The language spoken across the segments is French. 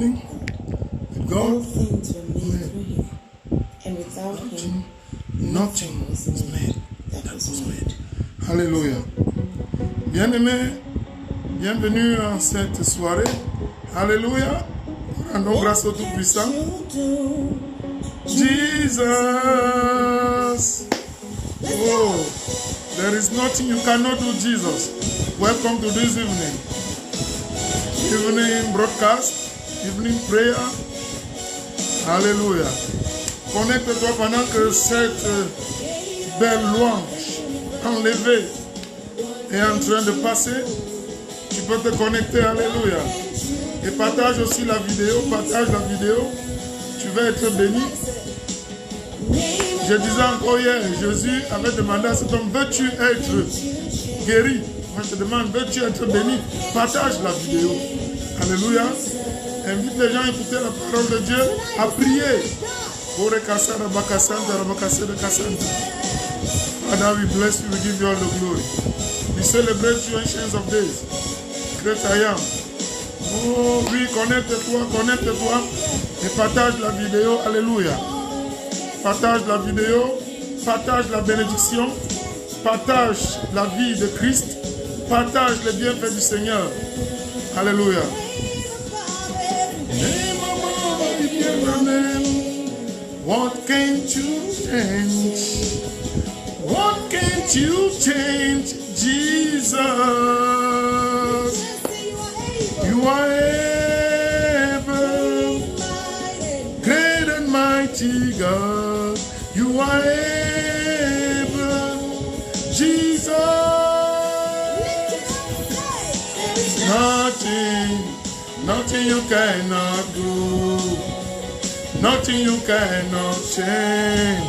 beginning. With All God, things were made through him, and without him, nothing was was made that that was was made. made. Alléluia. Bien-aimés, bienvenue en cette soirée. Alléluia. Rendons grâce au Tout-Puissant. Jesus. Oh, there is nothing you cannot do, Jesus. Welcome to this evening broadcast, evening prayer. Alléluia. Connecte-toi pendant que cette belle louange enlevée est en train de passer. Tu peux te connecter. Alléluia. Et partage aussi la vidéo. Partage la vidéo. Tu vas être béni. Je disais encore hier, Jésus avait demandé à cet homme, veux-tu être guéri? Moi je te demande, veux-tu être béni? Partage la vidéo. Alléluia. Invite les gens à écouter la parole de Dieu, à prier. Father, we bless you, we give you all the glory. We celebrate you ancients of days. Great I am. Oh oui, connecte-toi et partage la vidéo. Alléluia. Partage la vidéo, partage la bénédiction, partage la vie de Christ, partage les bienfaits du Seigneur. Alléluia. What can't you change? What can't you change, Jesus? You are able, great and mighty God. You are able, Jesus. Nothing you cannot do. Nothing you cannot change.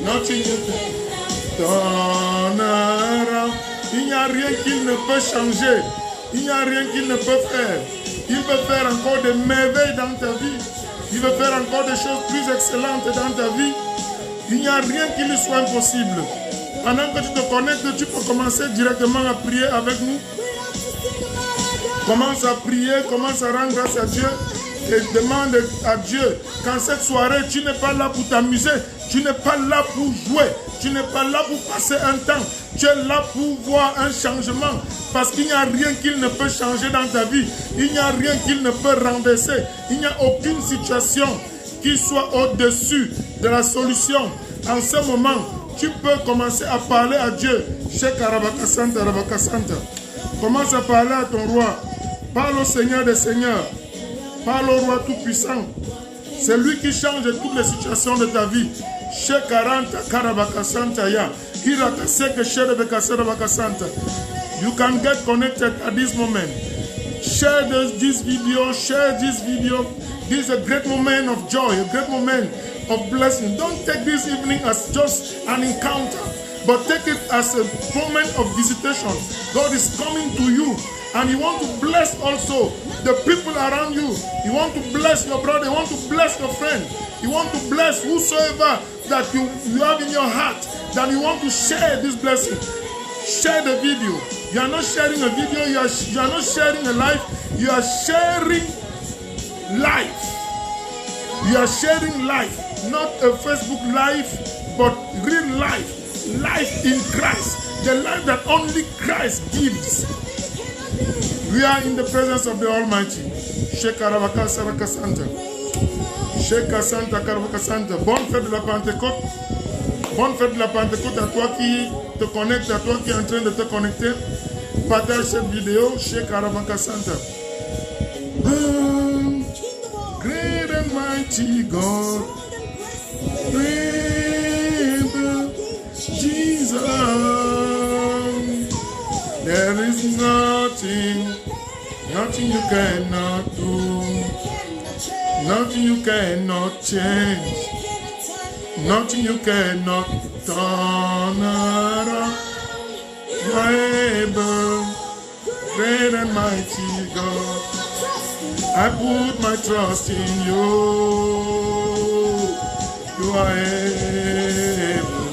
Nothing you cannot turn around. Il n'y a rien qu'il ne peut changer. Il n'y a rien qu'il ne peut faire. Il veut faire encore des merveilles dans ta vie. Il veut faire encore des choses plus excellentes dans ta vie. Il n'y a rien qui lui soit impossible. Pendant que tu te connectes, tu peux commencer directement à prier avec nous. Commence à prier, commence à rendre grâce à Dieu. Et demande à Dieu qu'en cette soirée, tu n'es pas là pour t'amuser. Tu n'es pas là pour jouer. Tu n'es pas là pour passer un temps. Tu es là pour voir un changement. Parce qu'il n'y a rien qu'il ne peut changer dans ta vie. Il n'y a rien qu'il ne peut renverser. Il n'y a aucune situation qui soit au-dessus de la solution. En ce moment, tu peux commencer à parler à Dieu. Commence à parler à ton roi. Parle au Seigneur des Seigneurs. Parle au roi tout-puissant. C'est lui qui change toutes les situations de ta vie. You can get connected at this moment. Share this video. Share this video. This is a great moment of joy, a great moment of blessing. Don't take this evening as just an encounter, but take it as a moment of visitation. God is coming to you, and He wants to bless also the people around you. He wants to bless your brother. He wants to bless your friend. He wants to bless whosoever that you have in your heart, that you want to share this blessing. Share the video. You are not sharing a video. You are not sharing a life. You are sharing life. You are sharing life. Not a Facebook life, but real life. Life in Christ. The life that only Christ gives. We are in the presence of the Almighty. Shekaravaka Saraka Santa. Sheka Santa Karavaka Santa. Bonne fête de la Pentecôte. Bonne fête de la Pentecôte à toi qui te connecte, à toi qui est en train de te connecter. Partage cette vidéo. Shekaravaka Santa. Great and mighty God. Jesus. There is nothing you cannot do, nothing you cannot change, nothing you cannot turn around. You are able, great and mighty God. I put my trust in you. You are able,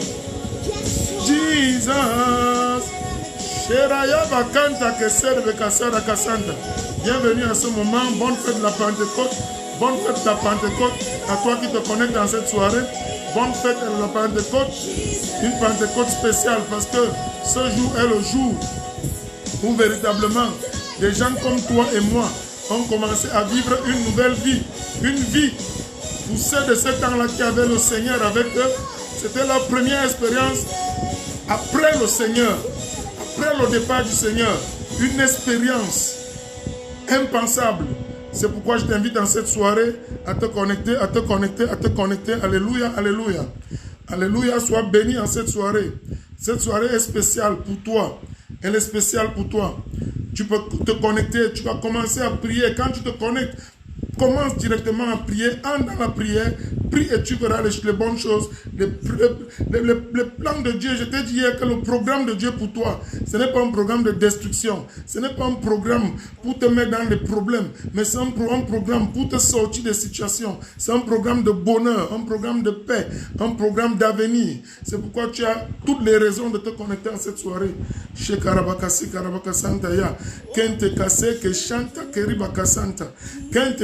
Jesus. Sheraya bakanta que serve kasara kasanta. Bienvenue à ce moment. Bonne fête de la Pentecôte. Bonne fête de la Pentecôte à toi qui te connectes dans cette soirée. Bonne fête de la Pentecôte. Une Pentecôte spéciale parce que ce jour est le jour où véritablement des gens comme toi et moi ont commencé à vivre une nouvelle vie. Une vie pour ceux de ce temps-là qui avaient le Seigneur avec eux. C'était leur première expérience après le Seigneur, après le départ du Seigneur. Une expérience impensable. C'est pourquoi je t'invite dans cette soirée à te connecter, à te connecter, à te connecter. Alléluia, alléluia. Alléluia, sois béni en cette soirée. Cette soirée est spéciale pour toi. Elle est spéciale pour toi. Tu peux te connecter, tu vas commencer à prier. Quand tu te connectes, commence directement à prier, entre dans la prière, prie et tu verras les bonnes choses, les plans de Dieu. Je t'ai dit hier que le programme de Dieu pour toi, ce n'est pas un programme de destruction, ce n'est pas un programme pour te mettre dans les problèmes, mais c'est un programme pour te sortir des situations. C'est un programme de bonheur, un programme de paix, un programme d'avenir. C'est pourquoi tu as toutes les raisons de te connecter en cette soirée. Chez Karabakasi, Karabakasanta, ya, Kente Kase, que chanta, Keribakasanta, Kente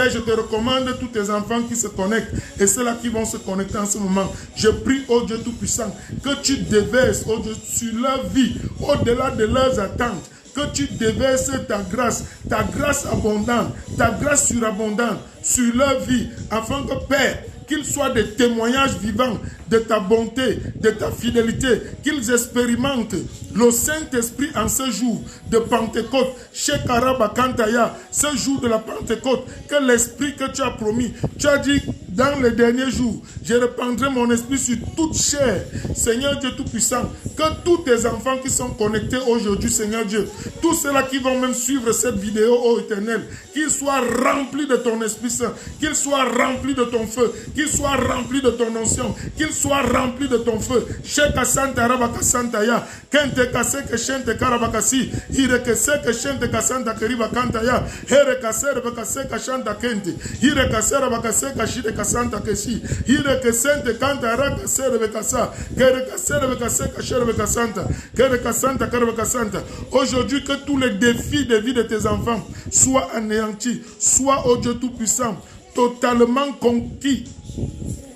Père, je te recommande tous tes enfants qui se connectent et ceux-là qui vont se connecter en ce moment. Je prie, oh Dieu Tout-Puissant, que tu déverses, oh Dieu, sur leur vie, au-delà de leurs attentes, que tu déverses ta grâce abondante, ta grâce surabondante sur leur vie, afin que, Père, qu'ils soient des témoignages vivants de ta bonté, de ta fidélité, qu'ils expérimentent le Saint-Esprit en ce jour de Pentecôte, chez Karabakantaya, ce jour de la Pentecôte, que l'Esprit que tu as promis, tu as dit dans les derniers jours, je répandrai mon esprit sur toute chair. Seigneur Dieu Tout-Puissant, que tous tes enfants qui sont connectés aujourd'hui, Seigneur Dieu, tous ceux-là qui vont même suivre cette vidéo, ô Éternel, qu'ils soient remplis de ton Esprit Saint, qu'ils soient remplis de ton feu, qu'ils soient remplis de ton onction, qu'ils soient remplis de ton feu. Sheka Santa Rabaka Santaya, Kente Kaseke Shente Karabakasi, Ireke Seke Shente Kasanta Keriba Kantaya, Here Kasere Bakaseka Shanta Kente, Ire Kasere Bakaseka Shide Kasanta Keshi, Ire Kesente Kanta Raka Sere Bekasa, Kere Kasere Bakaseka Shere Bekasanta, Kere Kasanta Karabakasanta. Aujourd'hui, que tous les défis de vie de tes enfants soient anéantis, soient, ô Dieu Tout-Puissant, totalement conquis.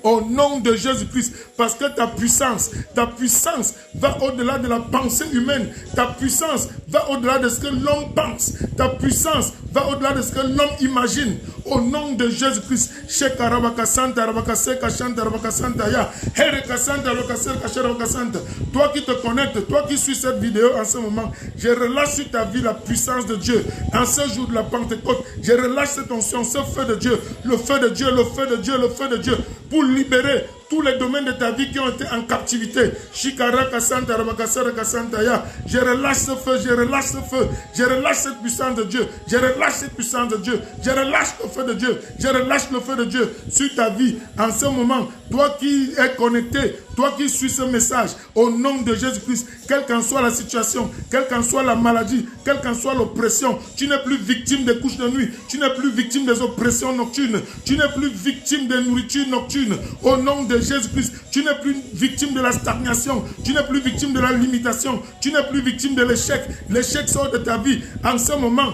Au nom de Jésus-Christ, parce que ta puissance va au-delà de la pensée humaine. Ta puissance va au-delà de ce que l'homme pense. Ta puissance va au-delà de ce que l'homme imagine. Au nom de Jésus-Christ, toi qui te connectes, toi qui suis cette vidéo en ce moment, je relâche sur ta vie la puissance de Dieu. En ce jour de la Pentecôte, je relâche cette onction, ce feu de Dieu, le feu de Dieu, le feu de Dieu, le feu de Dieu, pour libérer tous les domaines de ta vie qui ont été en captivité. Je relâche ce feu, je relâche ce feu, je relâche cette puissance de Dieu, je relâche cette puissance de Dieu, je relâche le feu de Dieu, je relâche le feu de Dieu sur ta vie. En ce moment, toi qui es connecté, toi qui suis ce message, au nom de Jésus-Christ, quelle qu'en soit la situation, quelle qu'en soit la maladie, quelle qu'en soit l'oppression, tu n'es plus victime des couches de nuit, tu n'es plus victime des oppressions nocturnes, tu n'es plus victime des nourritures nocturnes. Au nom de Jésus-Christ, tu n'es plus victime de la stagnation, tu n'es plus victime de la limitation, tu n'es plus victime de l'échec. L'échec sort de ta vie. En ce moment,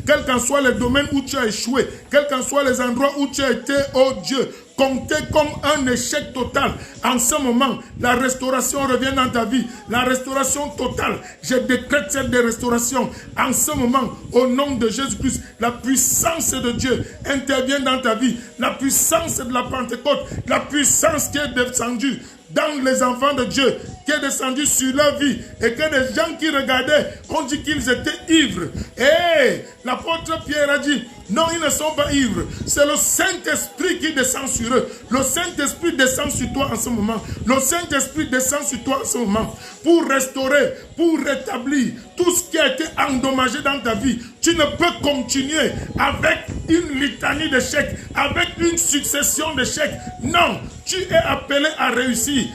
quel qu'en soit les domaines où tu as échoué, quels qu'en soient les endroits où tu as été, oh Dieu, compté comme un échec total. En ce moment, la restauration revient dans ta vie. La restauration totale. Je décrète cette restauration. En ce moment, au nom de Jésus-Christ, la puissance de Dieu intervient dans ta vie. La puissance de la Pentecôte, la puissance qui est descendue dans les enfants de Dieu, qui est descendu sur leur vie, et que les gens qui regardaient ont dit qu'ils étaient ivres. Et l'apôtre Pierre a dit, non, ils ne sont pas ivres. C'est le Saint-Esprit qui descend sur eux. Le Saint-Esprit descend sur toi en ce moment. Le Saint-Esprit descend sur toi en ce moment pour restaurer, pour rétablir tout ce qui a été endommagé dans ta vie. Tu ne peux continuer avec une litanie d'échecs, avec une succession d'échecs. Non, tu es appelé à réussir.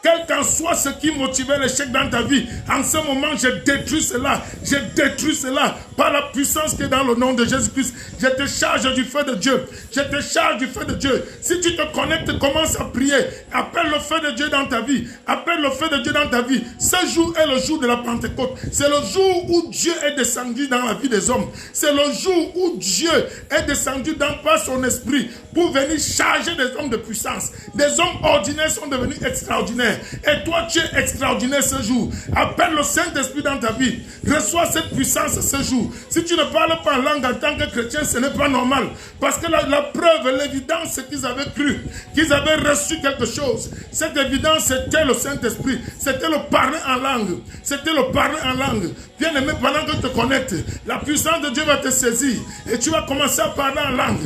Quel qu'en soit ce qui motivait l'échec dans ta vie, en ce moment, je détruis cela. Je détruis cela par la puissance qui est dans le nom de Jésus-Christ. Je te charge du feu de Dieu. Je te charge du feu de Dieu. Si tu te connectes, commence à prier. Appelle le feu de Dieu dans ta vie. Appelle le feu de Dieu dans ta vie. Ce jour est le jour de la Pentecôte. C'est le jour où Dieu est descendu dans la vie des hommes. C'est le jour où Dieu est descendu par son esprit pour venir charger des hommes de puissance. Des hommes ordinaires sont devenus extraordinaires. Et toi, tu es extraordinaire ce jour. Appelle le Saint-Esprit dans ta vie. Reçois cette puissance ce jour. Si tu ne parles pas en langue en tant que chrétien, ce n'est pas normal. Parce que la preuve, l'évidence, c'est qu'ils avaient cru, qu'ils avaient reçu quelque chose. Cette évidence, c'était le Saint-Esprit. C'était le parler en langue. C'était le parler en langue. Bien aimé, pendant que tu te connectes, la puissance de Dieu va te saisir. Et tu vas commencer à parler en langue.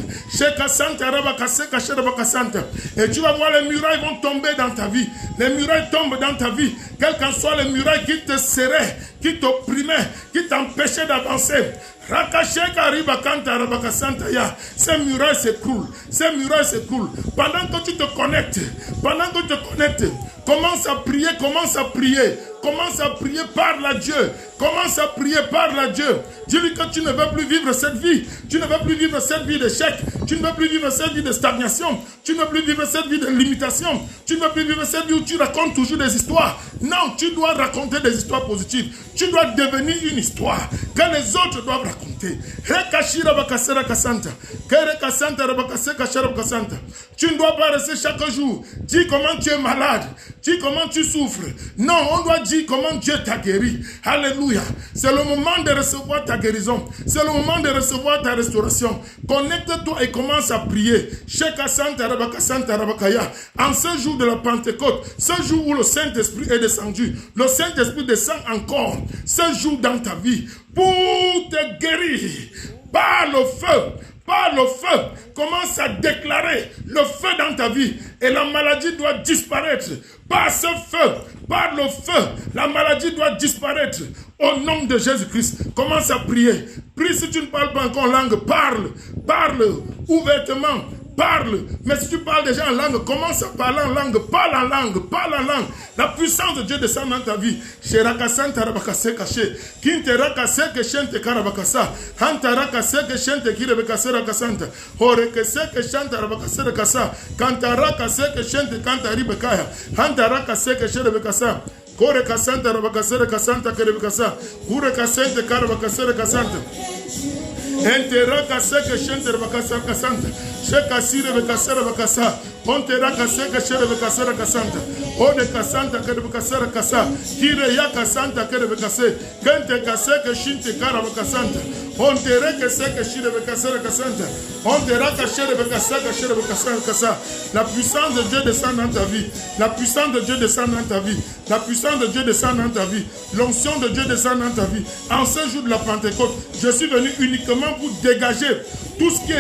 Et tu vas voir les murailles vont tomber dans ta vie. Les murailles tombent dans ta vie. Quelles qu'en soient les murailles qui te serraient, qui t'opprimaient, qui t'empêchaient d'avancer. Ces murailles s'écroulent. Ces murailles s'écroulent. Pendant que tu te connectes, commence à prier, commence à prier. Commence à prier, parle à Dieu. Commence à prier, parle à Dieu. Dis-lui que tu ne veux plus vivre cette vie. Tu ne veux plus vivre cette vie d'échec. Tu ne veux plus vivre cette vie de stagnation. Tu ne veux plus vivre cette vie de limitation. Tu ne veux plus vivre cette vie où tu racontes toujours des histoires. Non, tu dois raconter des histoires positives. Tu dois devenir une histoire que les autres doivent raconter. Tu ne dois pas rester chaque jour. Dis comment tu es malade. Dis comment tu souffres. Non, on doit dire comment Dieu t'a guéri. Alléluia. C'est le moment de recevoir ta guérison. C'est le moment de recevoir ta restauration. Connecte-toi et commence à prier. En ce jour de la Pentecôte, ce jour où le Saint-Esprit est descendu, le Saint-Esprit descend encore ce jour dans ta vie pour te guérir. Par le feu. Par le feu, commence à déclarer le feu dans ta vie et la maladie doit disparaître. Par ce feu, par le feu, la maladie doit disparaître. Au nom de Jésus-Christ, commence à prier. Prie si tu ne parles pas encore en langue, parle ouvertement. Parle, mais si tu parles déjà en langue, commence à parler en langue, parle en langue, parle en langue. La puissance de Dieu descend dans ta vie. Entera kaseke shente bakasa kasanta. Sheka sire bekasera bakasa. Ontera kaseke shere bekasera kasanta. Ode kasanta kede bekasera kasa. Kire ya kasanta kede bekase. Kente kaseke shinte kara bakasanta. Ontere kaseke shire bekasera kasanta. Ontera kashere bekasaka shere bekasera kasa. La puissance de Dieu descend dans ta vie. La puissance de Dieu descend dans ta vie. La puissance de Dieu descend dans ta vie. L'onction de Dieu descend dans ta vie. En ce jour de la Pentecôte, je suis venu uniquement pour dégager tout ce qui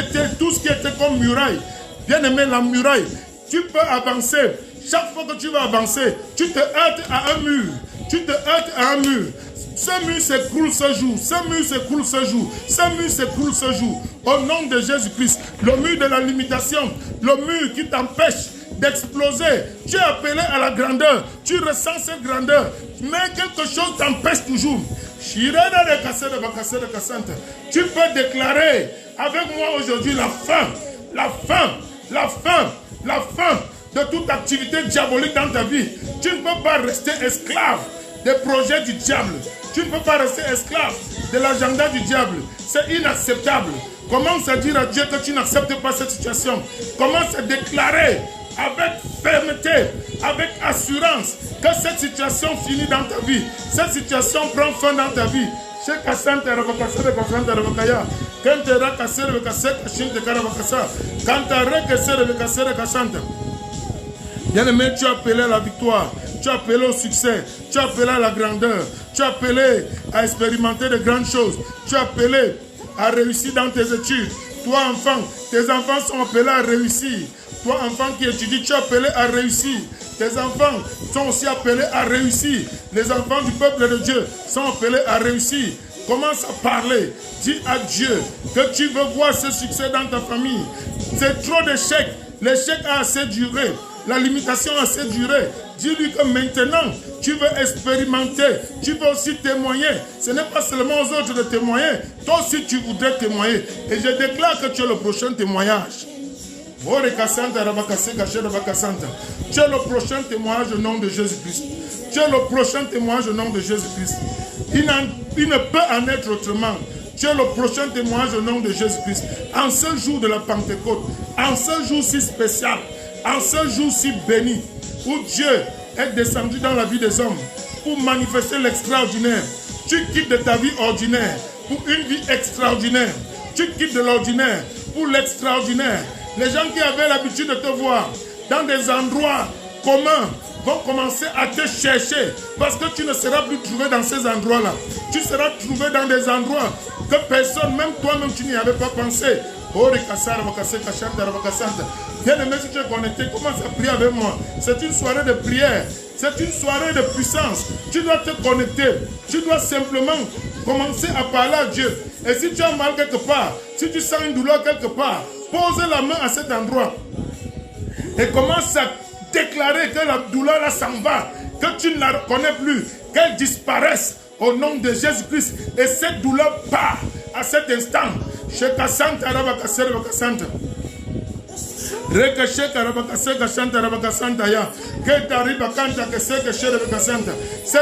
était comme muraille. Bien aimé, la muraille, tu peux avancer. Chaque fois que tu vas avancer, tu te heurtes à un mur. Tu te heurtes à un mur. Ce mur s'écroule ce jour. Ce mur s'écroule ce jour. Ce mur s'écroule ce jour. Au nom de Jésus-Christ, le mur de la limitation, le mur qui t'empêche d'exploser. Tu es appelé à la grandeur. Tu ressens cette grandeur. Mais quelque chose t'empêche toujours. Tu peux déclarer avec moi aujourd'hui la fin de toute activité diabolique dans ta vie. Tu ne peux pas rester esclave des projets du diable. Tu ne peux pas rester esclave de l'agenda du diable. C'est inacceptable. Commence à dire à Dieu que tu n'acceptes pas cette situation. Commence à déclarer avec fermeté, avec assurance que cette situation finit dans ta vie. Cette situation prend fin dans ta vie. Bien aimé, tu as appelé à la victoire, tu as appelé au succès, tu as appelé à la grandeur, tu as appelé à expérimenter de grandes choses, tu as appelé à réussir dans tes études. Toi, enfant, tes enfants sont appelés à réussir. Toi, enfant qui étudie, tu es appelé à réussir. Tes enfants sont aussi appelés à réussir. Les enfants du peuple de Dieu sont appelés à réussir. Commence à parler. Dis à Dieu que tu veux voir ce succès dans ta famille. C'est trop d'échecs. L'échec a assez duré. La limitation a assez duré. Dis-lui que maintenant, tu veux expérimenter, tu veux aussi témoigner. Ce n'est pas seulement aux autres de témoigner, toi aussi tu voudrais témoigner. Et je déclare que tu es le prochain témoignage. Tu es le prochain témoignage au nom de Jésus-Christ. Tu es le prochain témoignage au nom de Jésus-Christ. Il ne peut en être autrement. Tu es le prochain témoignage au nom de Jésus-Christ. En ce jour de la Pentecôte, en ce jour si spécial, en ce jour si béni, où Dieu est descendu dans la vie des hommes pour manifester l'extraordinaire. Tu quittes de ta vie ordinaire pour une vie extraordinaire. Tu quittes de l'ordinaire pour l'extraordinaire. Les gens qui avaient l'habitude de te voir dans des endroits communs vont commencer à te chercher parce que tu ne seras plus trouvé dans ces endroits-là. Tu seras trouvé dans des endroits que personne, même toi-même, tu n'y avais pas pensé. Bien-aimé, si tu es connecté, commence à prier avec moi. C'est une soirée de prière. C'est une soirée de puissance. Tu dois te connecter. Tu dois simplement commencer à parler à Dieu. Et si tu as mal quelque part, si tu sens une douleur quelque part, pose la main à cet endroit. Et commence à déclarer que la douleur là s'en va. Que tu ne la reconnais plus. Qu'elle disparaisse au nom de Jésus-Christ. Et cette douleur part à cet instant. Cette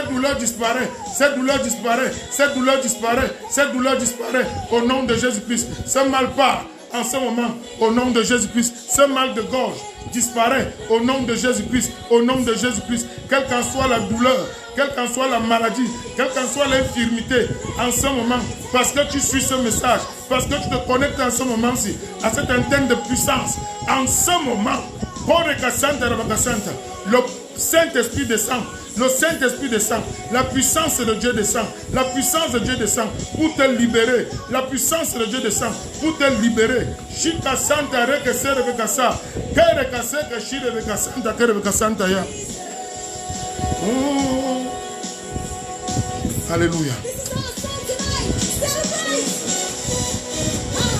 douleur disparaît, cette douleur disparaît, cette douleur disparaît, cette douleur disparaît au nom de Jésus-Christ. Ce mal part en ce moment au nom de Jésus-Christ. Ce mal de gorge disparaît au nom de Jésus-Christ, au nom de Jésus-Christ. Quelle qu'en soit la douleur, quelle qu'en soit la maladie, quelle qu'en soit l'infirmité, en ce moment, parce que tu suis ce message, parce que tu te connectes en ce moment-ci, à cette antenne de puissance, en ce moment, le Saint-Esprit descend, le Saint-Esprit descend, la puissance de Dieu descend, la puissance de Dieu descend pour te libérer, la puissance de Dieu descend pour te libérer. Alléluia.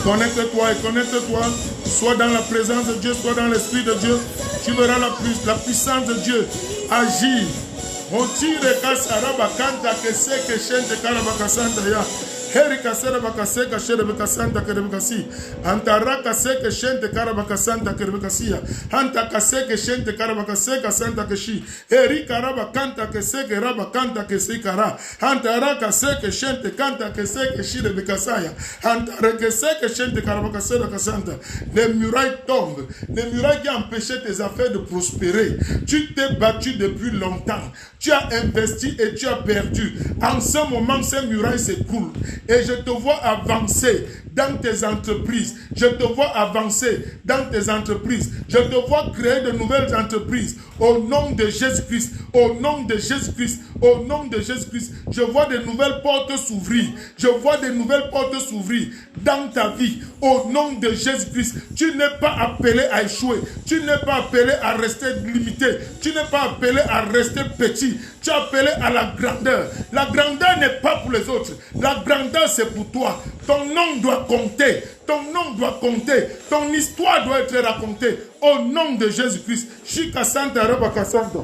Connecte-toi et connecte-toi. Soit dans la présence de Dieu, soit dans l'Esprit de Dieu. Tu verras la puissance de Dieu agir. On tire kasaraba kanta kese keshente karabakasanta ya. Heri kasera bakaseka shere bakasanta kerebakasi. Antara kaseke shente karabakasanta kerebakasia. Anta kaseke shente karabakaseka santa keshi. Heri karabakanta keseke rabakanta kesekara. Antara kaseke shente kanta keseke shire bekasaya. Antara keseke shente karabakasera kasanta. Les murailles tombent. Les murailles qui empêchaient tes affaires de prospérer. Tu t'es battu depuis longtemps. Tu as investi et tu as perdu. En ce moment, ces murailles s'écroulent. Et je te vois avancer dans tes entreprises. Je te vois avancer dans tes entreprises. Je te vois créer de nouvelles entreprises. Au nom de Jésus-Christ. Au nom de Jésus-Christ. Au nom de Jésus-Christ. Je vois de nouvelles portes s'ouvrir. Je vois de nouvelles portes s'ouvrir dans ta vie. Au nom de Jésus-Christ. Tu n'es pas appelé à échouer. Tu n'es pas appelé à rester limité. Tu n'es pas appelé à rester petit. Tu es appelé à la grandeur. La grandeur n'est pas pour les autres. La grandeur, c'est pour toi. Ton nom doit compter. Ton nom doit compter. Ton histoire doit être racontée. Au nom de Jésus-Christ. Shika Santa Rabaka Santa.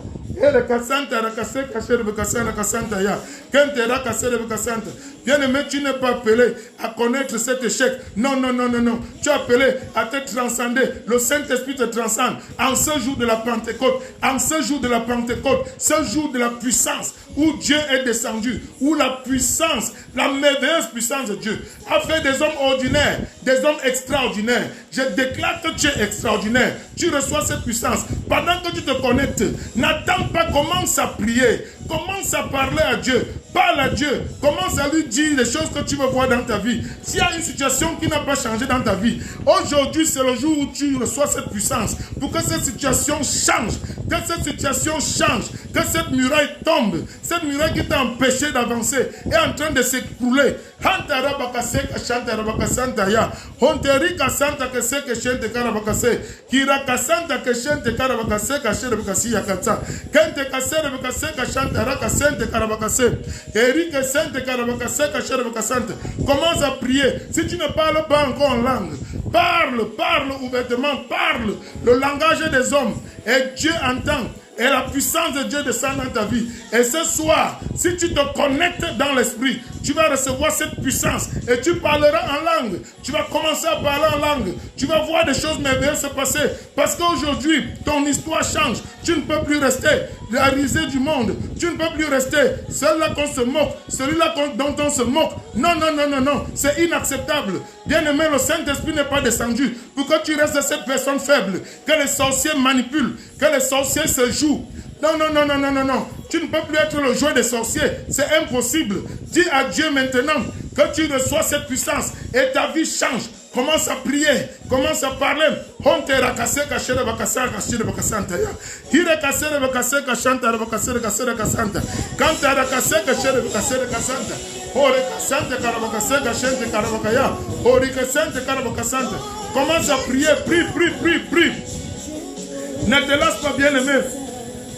Bien-aimé, tu n'es pas appelé à connaître cet échec. Non, non, non, non, non. Tu es appelé à te transcender. Le Saint-Esprit te transcende. En ce jour de la Pentecôte, en ce jour de la Pentecôte, ce jour de la puissance, où Dieu est descendu, où la puissance, la merveilleuse puissance de Dieu a fait des hommes ordinaires, des hommes extraordinaires. Je déclare que tu es extraordinaire. Tu reçois cette puissance. Pendant que tu te connectes, n'attends pas, commence à prier, commence à parler à Dieu, parle à Dieu, commence à lui dire les choses que tu veux voir dans ta vie. S'il y a une situation qui n'a pas changé dans ta vie, aujourd'hui c'est le jour où tu reçois cette puissance pour que cette situation change, que cette situation change, que cette muraille tombe, cette muraille qui t'a empêché d'avancer est en train de s'écrouler. Commence à prier. Si tu ne parles pas encore en langue, parle ouvertement, parle le langage des hommes. Et Dieu entend. Et la puissance de Dieu descend dans ta vie. Et ce soir, si tu te connectes dans l'esprit, tu vas recevoir cette puissance. Et tu parleras en langue. Tu vas commencer à parler en langue. Tu vas voir des choses merveilleuses se passer. Parce qu'aujourd'hui, ton histoire change. Tu ne peux plus rester la risée du monde. Tu ne peux plus rester celui-là qu'on se moque. Celui-là dont on se moque. Non, non, non, non, non. C'est inacceptable. Bien-aimé, le Saint-Esprit n'est pas descendu pour que tu restes cette personne faible. Que les sorciers manipulent. Que les sorciers se jouent. Non, non, non, non, non, non, non. Tu ne peux plus être le jouet des sorciers. C'est impossible. Dis à Dieu maintenant que tu reçois cette puissance et ta vie change. Commence à prier. Commence à parler. Commence à prier. Prie, prie, prie, prie. Ne te laisse pas, bien aimé.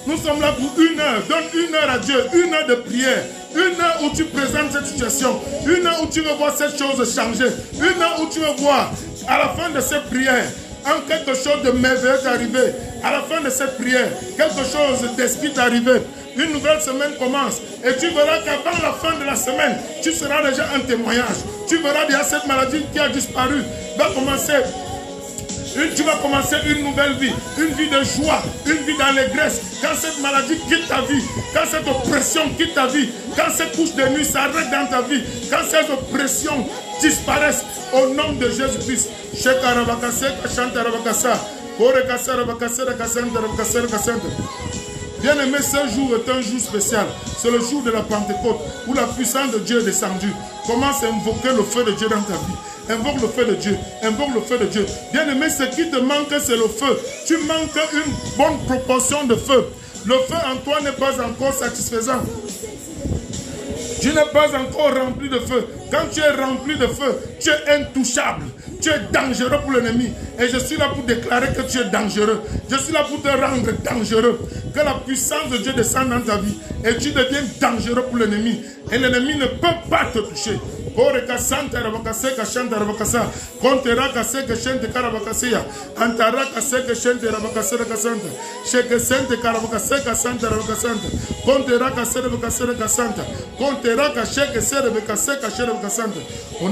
Nous sommes là pour 1 heure. Donne 1 heure à Dieu. 1 heure de prière. 1 heure où tu présentes cette situation. 1 heure où tu veux voir cette chose changer. 1 heure où tu veux voir, à la fin de cette prière, quelque chose de merveilleux arriver. À la fin de cette prière, quelque chose d'esprit arriver. Une nouvelle semaine commence. Et tu verras qu'avant la fin de la semaine, tu seras déjà en témoignage. Tu verras déjà cette maladie qui a disparu. Va commencer. Tu vas commencer une nouvelle vie, une vie de joie, une vie d'allégresse. Quand cette maladie quitte ta vie, quand cette oppression quitte ta vie, quand cette couche de nuit s'arrête dans ta vie, quand cette oppression disparaisse, au nom de Jésus-Christ. Bien aimé, ce jour est un jour spécial. C'est le jour de la Pentecôte où la puissance de Dieu est descendue. Commence à invoquer le feu de Dieu dans ta vie. Invoque le feu de Dieu. Invoque le feu de Dieu. Bien aimé, ce qui te manque, c'est le feu. Tu manques une bonne proportion de feu. Le feu en toi n'est pas encore satisfaisant. Tu n'es pas encore rempli de feu. Quand tu es rempli de feu, tu es intouchable. Tu es dangereux pour l'ennemi. Et je suis là pour déclarer que tu es dangereux. Je suis là pour te rendre dangereux. Que la puissance de Dieu descende dans ta vie. Et tu deviens dangereux pour l'ennemi. Et l'ennemi ne peut pas te toucher. Au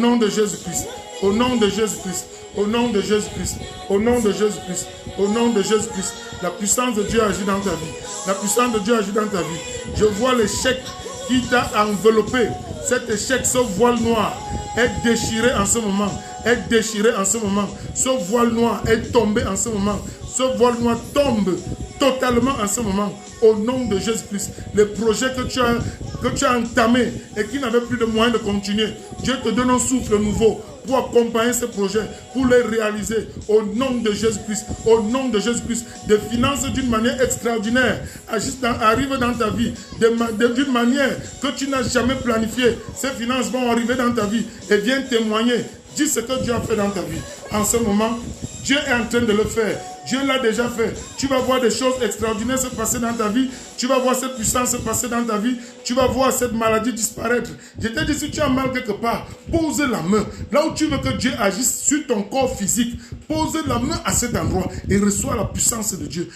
nom de Jésus-Christ. Au nom de Jésus-Christ, au nom de Jésus-Christ, au nom de Jésus-Christ, au nom de Jésus-Christ, la puissance de Dieu agit dans ta vie. La puissance de Dieu agit dans ta vie. Je vois l'échec qui t'a enveloppé. Cet échec, ce voile noir est déchiré en ce moment. Est déchiré en ce moment. Ce voile noir est tombé en ce moment. Ce voile noir tombe totalement en ce moment. Au nom de Jésus-Christ, les projets que tu as entamés et qui n'avaient plus de moyens de continuer, Dieu te donne un souffle nouveau pour accompagner ces projets, pour les réaliser. Au nom de Jésus-Christ, au nom de Jésus-Christ, des finances d'une manière extraordinaire arrivent dans ta vie, d'une manière que tu n'as jamais planifiée. Ces finances vont arriver dans ta vie et viennent témoigner. Dis ce que Dieu a fait dans ta vie. En ce moment, Dieu est en train de le faire. Dieu l'a déjà fait. Tu vas voir des choses extraordinaires se passer dans ta vie. Tu vas voir cette puissance se passer dans ta vie. Tu vas voir cette maladie disparaître. Je te dis, si tu as mal quelque part, pose la main. Là où tu veux que Dieu agisse sur ton corps physique, pose la main à cet endroit et reçois la puissance de Dieu.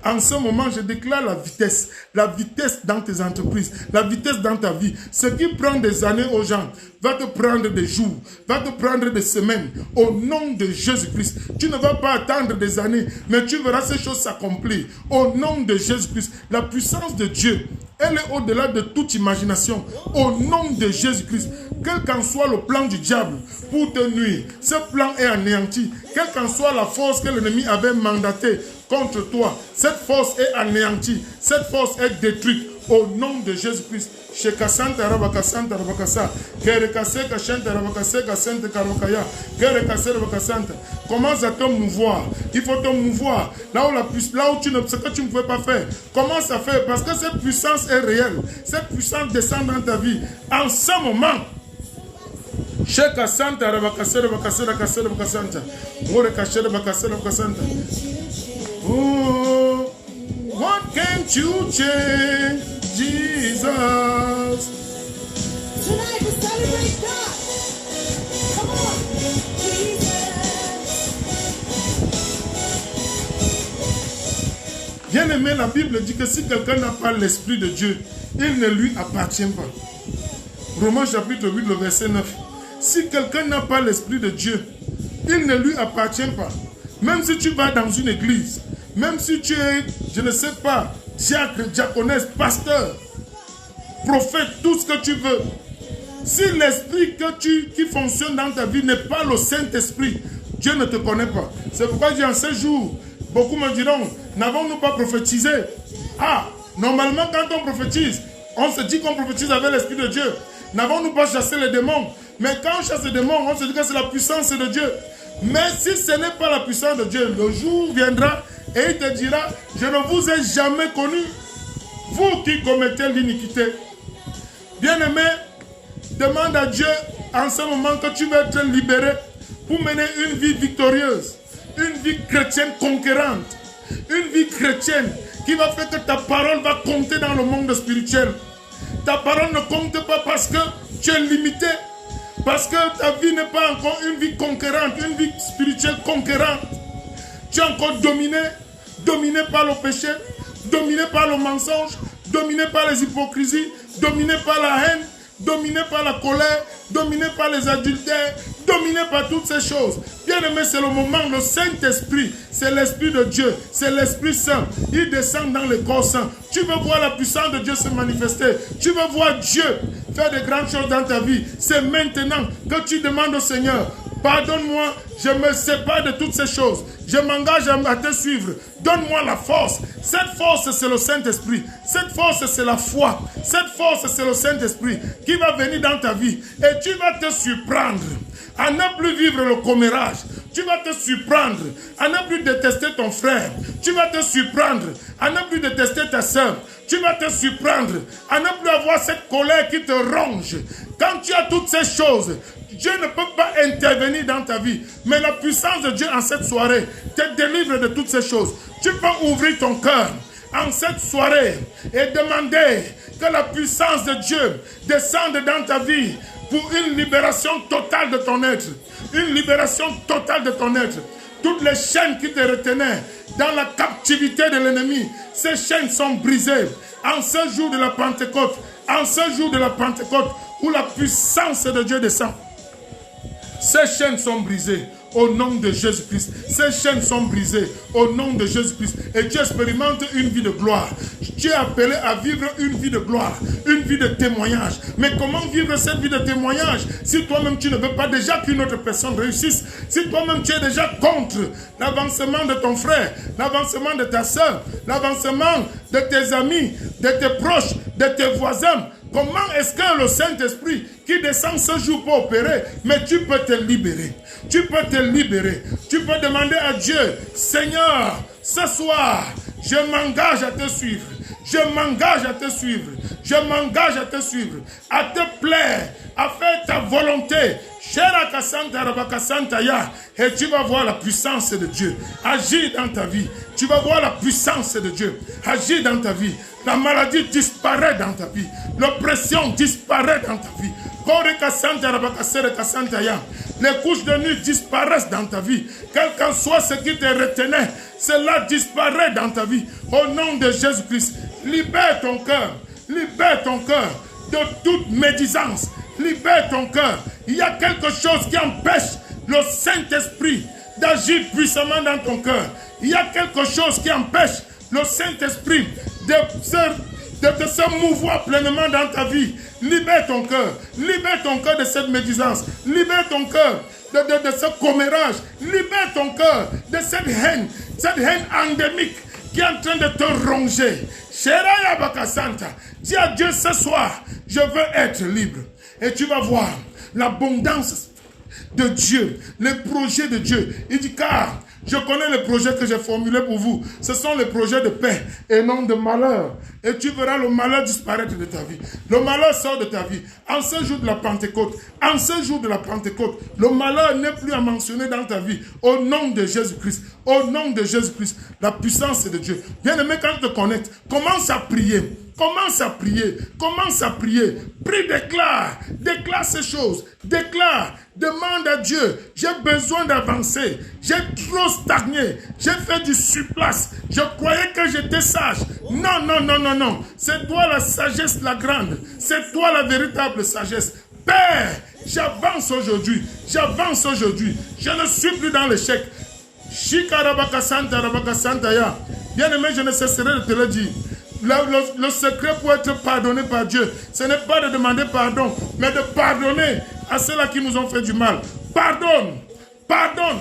En ce moment, je déclare la vitesse dans tes entreprises, la vitesse dans ta vie. Ce qui prend des années aux gens va te prendre des jours, va te prendre des semaines. Au nom de Jésus-Christ, tu ne vas pas attendre des années, mais tu verras ces choses s'accomplir. Au nom de Jésus-Christ, la puissance de Dieu, elle est au-delà de toute imagination. Au nom de Jésus-Christ, quel qu'en soit le plan du diable pour te nuire, ce plan est anéanti. Quelle qu'en soit la force que l'ennemi avait mandatée contre toi, cette force est anéantie. Cette force est détruite. Au nom de Jésus-Christ. Commence à te mouvoir. Il faut te mouvoir. Là où tu ne, ce que tu ne pouvais pas faire. Commence à faire parce que cette puissance est réelle. Cette puissance descend dans ta vie. En ce moment, what can't you change? Jesus. Tonight we celebrate God. Come on. Jesus. Bien aimé, la Bible dit que si quelqu'un n'a pas l'Esprit de Dieu, il ne lui appartient pas. Romains chapitre 8, le verset 9. Si quelqu'un n'a pas l'Esprit de Dieu, il ne lui appartient pas. Même si tu vas dans une église, même si tu es, je ne sais pas, diacre, diaconesse, pasteur, prophète, tout ce que tu veux. Si l'esprit qui fonctionne dans ta vie n'est pas le Saint-Esprit, Dieu ne te connaît pas. C'est pourquoi j'ai en ces jours, beaucoup me diront, n'avons-nous pas prophétisé? Ah, normalement quand on prophétise, on se dit qu'on prophétise avec l'Esprit de Dieu. N'avons-nous pas chassé les démons? Mais quand on chasse les démons, on se dit que c'est la puissance de Dieu. Mais si ce n'est pas la puissance de Dieu, le jour viendra et il te dira, je ne vous ai jamais connu, vous qui commettez l'iniquité. Bien-aimé, demande à Dieu en ce moment que tu vas être libéré pour mener une vie victorieuse, une vie chrétienne conquérante, une vie chrétienne qui va faire que ta parole va compter dans le monde spirituel. Ta parole ne compte pas parce que tu es limité, parce que ta vie n'est pas encore une vie conquérante, une vie spirituelle conquérante. Tu es encore dominé par le péché, dominé par le mensonge, dominé par les hypocrisies, dominé par la haine, dominé par la colère, dominé par les adultères, dominé par toutes ces choses. Bien aimé, c'est le moment, le Saint-Esprit, c'est l'Esprit de Dieu, c'est l'Esprit Saint. Il descend dans le corps saint. Tu veux voir la puissance de Dieu se manifester. Tu veux voir Dieu faire de grandes choses dans ta vie. C'est maintenant que tu demandes au Seigneur, pardonne-moi, je me sépare de toutes ces choses. Je m'engage à te suivre. Donne-moi la force. Cette force, c'est le Saint-Esprit. Cette force, c'est la foi. Cette force, c'est le Saint-Esprit qui va venir dans ta vie. Et tu vas te surprendre à ne plus vivre le commérage. Tu vas te surprendre à ne plus détester ton frère. Tu vas te surprendre à ne plus détester ta soeur. Tu vas te surprendre à ne plus avoir cette colère qui te ronge. Quand tu as toutes ces choses, Dieu ne peut pas intervenir dans ta vie. Mais la puissance de Dieu en cette soirée te délivre de toutes ces choses. Tu peux ouvrir ton cœur en cette soirée et demander que la puissance de Dieu descende dans ta vie pour une libération totale de ton être. Une libération totale de ton être. Toutes les chaînes qui te retenaient dans la captivité de l'ennemi, ces chaînes sont brisées. En ce jour de la Pentecôte, en ce jour de la Pentecôte, où la puissance de Dieu descend, ces chaînes sont brisées au nom de Jésus-Christ. Ces chaînes sont brisées au nom de Jésus-Christ. Et tu expérimentes une vie de gloire. Tu es appelé à vivre une vie de gloire, une vie de témoignage. Mais comment vivre cette vie de témoignage si toi-même tu ne veux pas déjà qu'une autre personne réussisse? Si toi-même tu es déjà contre l'avancement de ton frère, l'avancement de ta soeur, l'avancement de tes amis, de tes proches, de tes voisins, comment est-ce que le Saint-Esprit qui descend ce jour peut opérer? Mais tu peux te libérer. Tu peux te libérer. Tu peux demander à Dieu, Seigneur, ce soir, je m'engage à te suivre. Je m'engage à te suivre. Je m'engage à te suivre. À te plaire. À faire ta volonté. Et tu vas voir la puissance de Dieu. Agir dans ta vie. Tu vas voir la puissance de Dieu. Agir dans ta vie. La maladie disparaît dans ta vie. L'oppression disparaît dans ta vie. Les couches de nuit disparaissent dans ta vie. Quel qu'en soit ce qui te retenait, cela disparaît dans ta vie. Au nom de Jésus-Christ, libère ton cœur. Libère ton cœur de toute médisance. Libère ton cœur. Il y a quelque chose qui empêche le Saint-Esprit d'agir puissamment dans ton cœur. Il y a quelque chose qui empêche le Saint-Esprit de se mouvoir pleinement dans ta vie. Libère ton cœur. Libère ton cœur de cette médisance. Libère ton cœur de ce commérage. Libère ton cœur de cette haine endémique qui est en train de te ronger. Sheraya Bakasanta, dis à Dieu ce soir, je veux être libre. Et tu vas voir l'abondance de Dieu, les projets de Dieu. Il dit, car je connais les projets que j'ai formulés pour vous. Ce sont les projets de paix et non de malheur. Et tu verras le malheur disparaître de ta vie. Le malheur sort de ta vie. En ce jour de la Pentecôte, en ce jour de la Pentecôte, le malheur n'est plus à mentionner dans ta vie. Au nom de Jésus-Christ. Au nom de Jésus-Christ. La puissance de Dieu. Bien-aimé, quand tu te connectes, commence à prier. Commence à prier. Commence à prier. Prie, déclare. Déclare ces choses. Déclare. Demande à Dieu. J'ai besoin d'avancer. J'ai trop stagné. J'ai fait du surplace. Je croyais que j'étais sage. Non, non, non, non, non. C'est toi la sagesse la grande. C'est toi la véritable sagesse. Père, j'avance aujourd'hui. J'avance aujourd'hui. Je ne suis plus dans l'échec. Bien-aimé, je ne cesserai de te le dire. Le secret pour être pardonné par Dieu, ce n'est pas de demander pardon, mais de pardonner à ceux-là qui nous ont fait du mal. Pardonne, pardonne,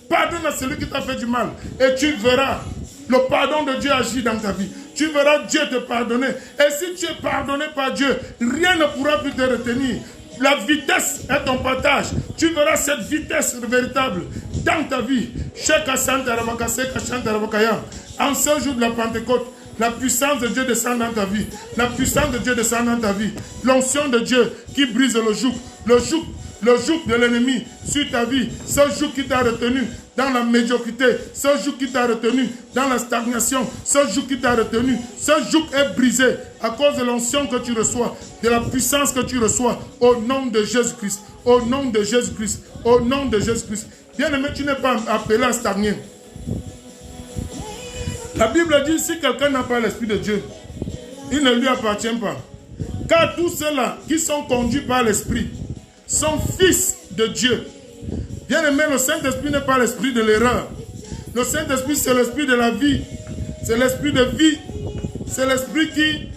pardonne à celui qui t'a fait du mal. Et tu verras le pardon de Dieu agir dans ta vie. Tu verras Dieu te pardonner. Et si tu es pardonné par Dieu, rien ne pourra plus te retenir. La vitesse est ton partage. Tu verras cette vitesse véritable dans ta vie. En ce jour de la Pentecôte, la puissance de Dieu descend dans ta vie. La puissance de Dieu descend dans ta vie. L'onction de Dieu qui brise le joug. Le joug de l'ennemi sur ta vie. Ce joug qui t'a retenu dans la médiocrité. Ce joug qui t'a retenu dans la stagnation. Ce joug qui t'a retenu. Ce joug est brisé à cause de l'onction que tu reçois. De la puissance que tu reçois. Au nom de Jésus-Christ. Au nom de Jésus-Christ. Au nom de Jésus-Christ. Bien-aimé, tu n'es pas appelé à stagner. La Bible dit, si quelqu'un n'a pas l'Esprit de Dieu, il ne lui appartient pas. Car tous ceux-là qui sont conduits par l'Esprit sont fils de Dieu. Bien-aimé, le Saint-Esprit n'est pas l'esprit de l'erreur. Le Saint-Esprit, c'est l'esprit de la vie. C'est l'esprit de vie. C'est l'esprit qui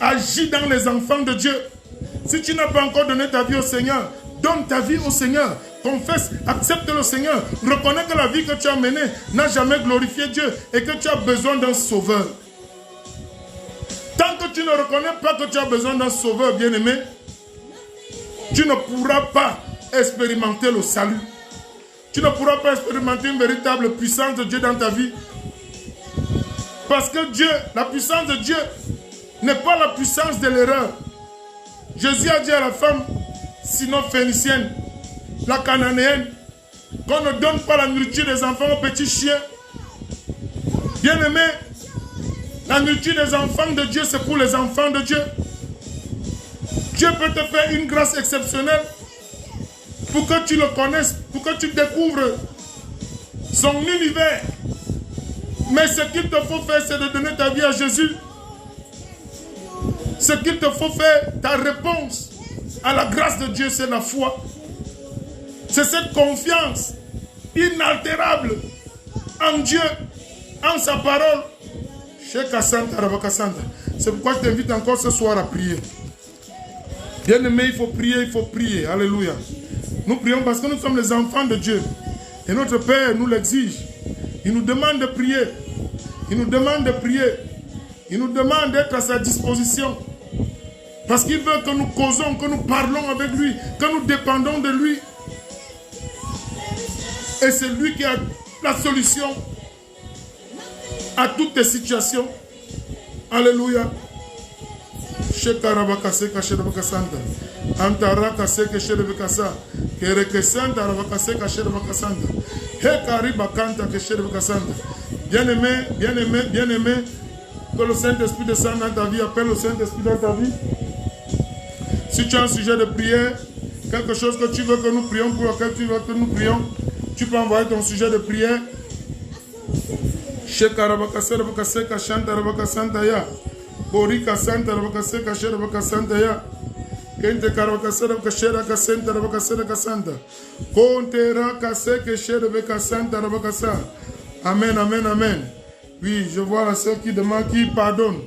agit dans les enfants de Dieu. Si tu n'as pas encore donné ta vie au Seigneur, donne ta vie au Seigneur. Confesse, accepte le Seigneur. Reconnais que la vie que tu as menée n'a jamais glorifié Dieu et que tu as besoin d'un sauveur. Tant que tu ne reconnais pas que tu as besoin d'un sauveur, bien-aimé, tu ne pourras pas expérimenter le salut. Tu ne pourras pas expérimenter une véritable puissance de Dieu dans ta vie. Parce que Dieu, la puissance de Dieu n'est pas la puissance de l'erreur. Jésus a dit à la femme sino-phénicienne, la cananéenne, qu'on ne donne pas la nourriture des enfants aux petits chiens. Bien-aimé, la nourriture des enfants de Dieu, c'est pour les enfants de Dieu. Dieu peut te faire une grâce exceptionnelle pour que tu le connaisses, pour que tu découvres son univers. Mais ce qu'il te faut faire, c'est de donner ta vie à Jésus. Ce qu'il te faut faire, ta réponse à la grâce de Dieu, c'est la foi. C'est cette confiance inaltérable en Dieu, en sa parole. C'est pourquoi je t'invite encore ce soir à prier. Bien-aimé, il faut prier, il faut prier. Alléluia. Nous prions parce que nous sommes les enfants de Dieu. Et notre Père nous l'exige. Il nous demande de prier. Il nous demande de prier. Il nous demande d'être à sa disposition. Parce qu'il veut que nous causons, que nous parlons avec lui, que nous dépendons de lui. Et c'est lui qui a la solution à toutes les situations. Alléluia. Shekarabakase kasherabakasanta. Antarakase kasherabakasa. Kerekesanta rabakase kasherabakasanta. Hekaribakanta kasherabakasanta. Bien-aimé, bien-aimé, bien-aimé, que le Saint-Esprit descende dans ta vie. Appelle le Saint-Esprit dans ta vie. Si tu as un sujet de prière, quelque chose que tu veux que nous prions, pour lequel tu veux que nous prions, tu peux envoyer ton sujet de prière. Shekarabakase rabakase kashanta rabakasanta ya. Korika Santa Rabakaseka Sherabaka Santa ya. Kente Karabakasera Kashera Kasenta Rabakasera Kasanta. Kontera Kaseke Sherabaka Santa Rabakasa. Amen, amen, amen. Oui, je vois la sœur qui demande, qui pardonne.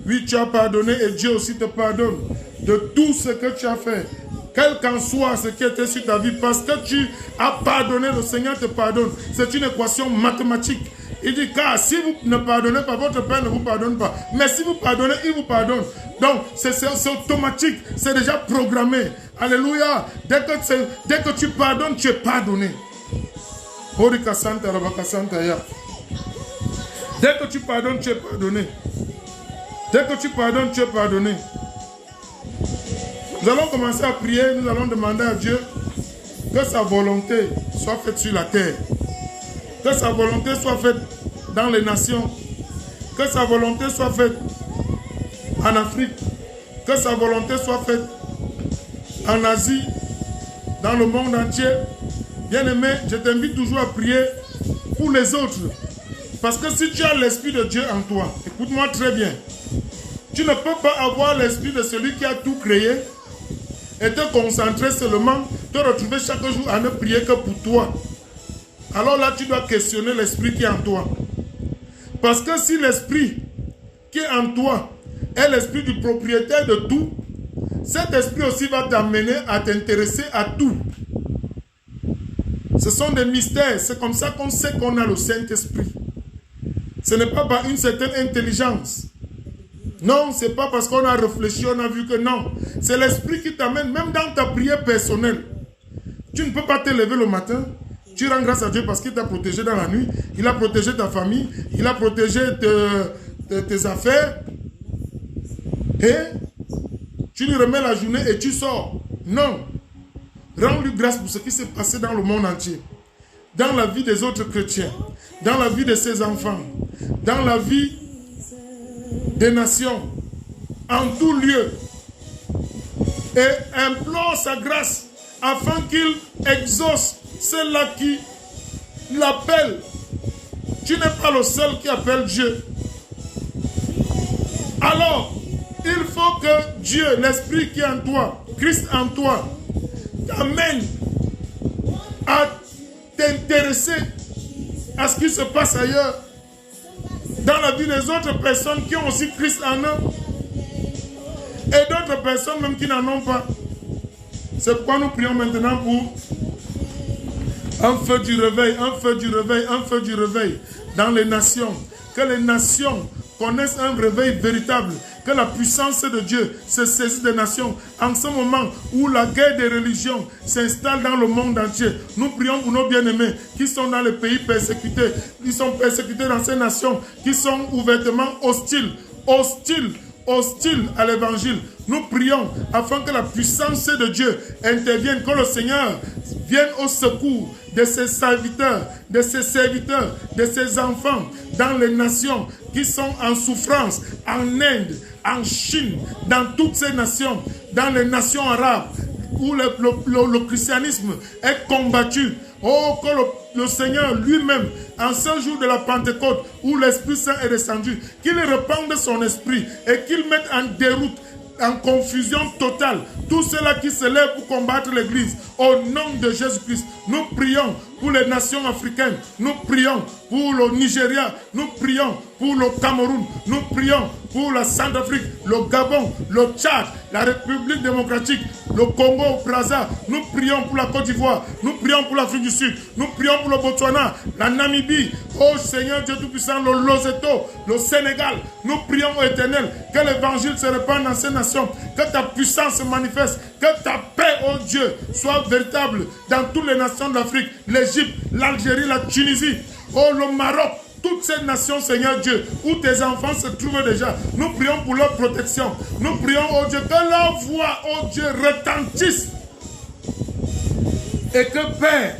Oui, tu as pardonné et Dieu aussi te pardonne de tout ce que tu as fait. Quel qu'en soit ce qui était sur ta vie, parce que tu as pardonné, le Seigneur te pardonne. C'est une équation mathématique. Il dit, car si vous ne pardonnez pas, votre Père ne vous pardonne pas. Mais si vous pardonnez, il vous pardonne. Donc, c'est automatique. C'est déjà programmé. Alléluia. Dès que tu pardonnes, tu es pardonné. Dès que tu pardonnes, tu es pardonné. Dès que tu pardonnes, tu es pardonné. Nous allons commencer à prier. Nous allons demander à Dieu que sa volonté soit faite sur la terre. Que sa volonté soit faite dans les nations. Que sa volonté soit faite en Afrique. Que sa volonté soit faite en Asie, dans le monde entier. Bien-aimé, je t'invite toujours à prier pour les autres. Parce que si tu as l'Esprit de Dieu en toi, écoute-moi très bien, tu ne peux pas avoir l'Esprit de celui qui a tout créé et te concentrer seulement, te retrouver chaque jour à ne prier que pour toi. Alors là, tu dois questionner l'Esprit qui est en toi. Parce que si l'Esprit qui est en toi est l'Esprit du propriétaire de tout, cet Esprit aussi va t'amener à t'intéresser à tout. Ce sont des mystères. C'est comme ça qu'on sait qu'on a le Saint-Esprit. Ce n'est pas par une certaine intelligence. Non, ce n'est pas parce qu'on a réfléchi, on a vu que non. C'est l'Esprit qui t'amène, même dans ta prière personnelle. Tu ne peux pas te lever le matin. Tu rends grâce à Dieu parce qu'il t'a protégé dans la nuit. Il a protégé ta famille. Il a protégé tes affaires. Et tu lui remets la journée et tu sors. Non. Rends-lui grâce pour ce qui s'est passé dans le monde entier. Dans la vie des autres chrétiens. Dans la vie de ses enfants. Dans la vie des nations. En tout lieu. Et implore sa grâce afin qu'il exauce ceux-là qui l'appellent. Tu n'es pas le seul qui appelle Dieu. Alors, il faut que Dieu, l'Esprit qui est en toi, Christ en toi, t'amène à t'intéresser à ce qui se passe ailleurs, dans la vie des autres personnes qui ont aussi Christ en eux, et d'autres personnes même qui n'en ont pas. C'est pourquoi nous prions maintenant pour un feu du réveil, un feu du réveil, un feu du réveil dans les nations. Que les nations connaissent un réveil véritable. Que la puissance de Dieu se saisisse des nations. En ce moment où la guerre des religions s'installe dans le monde entier, nous prions pour nos bien-aimés qui sont dans les pays persécutés, qui sont persécutés dans ces nations, qui sont ouvertement hostiles à l'évangile. Nous prions afin que la puissance de Dieu intervienne, que le Seigneur vienne au secours de ses serviteurs, de ses enfants dans les nations qui sont en souffrance, en Inde, en Chine, dans toutes ces nations, dans les nations arabes où le christianisme est combattu. Oh, que le Seigneur lui-même, en ce jour de la Pentecôte, où l'Esprit Saint est descendu, qu'il répande son esprit et qu'il mette en déroute, en confusion totale, tous ceux-là qui se lèvent pour combattre l'Église. Au nom de Jésus-Christ, nous prions pour les nations africaines, nous prions pour le Nigeria, nous prions pour le Cameroun, nous prions pour la Centrafrique, le Gabon, le Tchad, la République démocratique, le Congo-Brazza, nous prions pour la Côte d'Ivoire, nous prions pour l'Afrique du Sud, nous prions pour le Botswana, la Namibie, oh Seigneur Dieu Tout-Puissant, le Lesotho, le Sénégal, nous prions au Éternel, que l'évangile se répande dans ces nations, que ta puissance se manifeste, que ta paix, oh Dieu, soit véritable dans toutes les nations d'Afrique, l'Égypte, l'Algérie, la Tunisie, oh le Maroc, toutes ces nations, Seigneur Dieu, où tes enfants se trouvent déjà. Nous prions pour leur protection. Nous prions, oh Dieu, que leur voix, oh Dieu, retentisse. Et que, Père,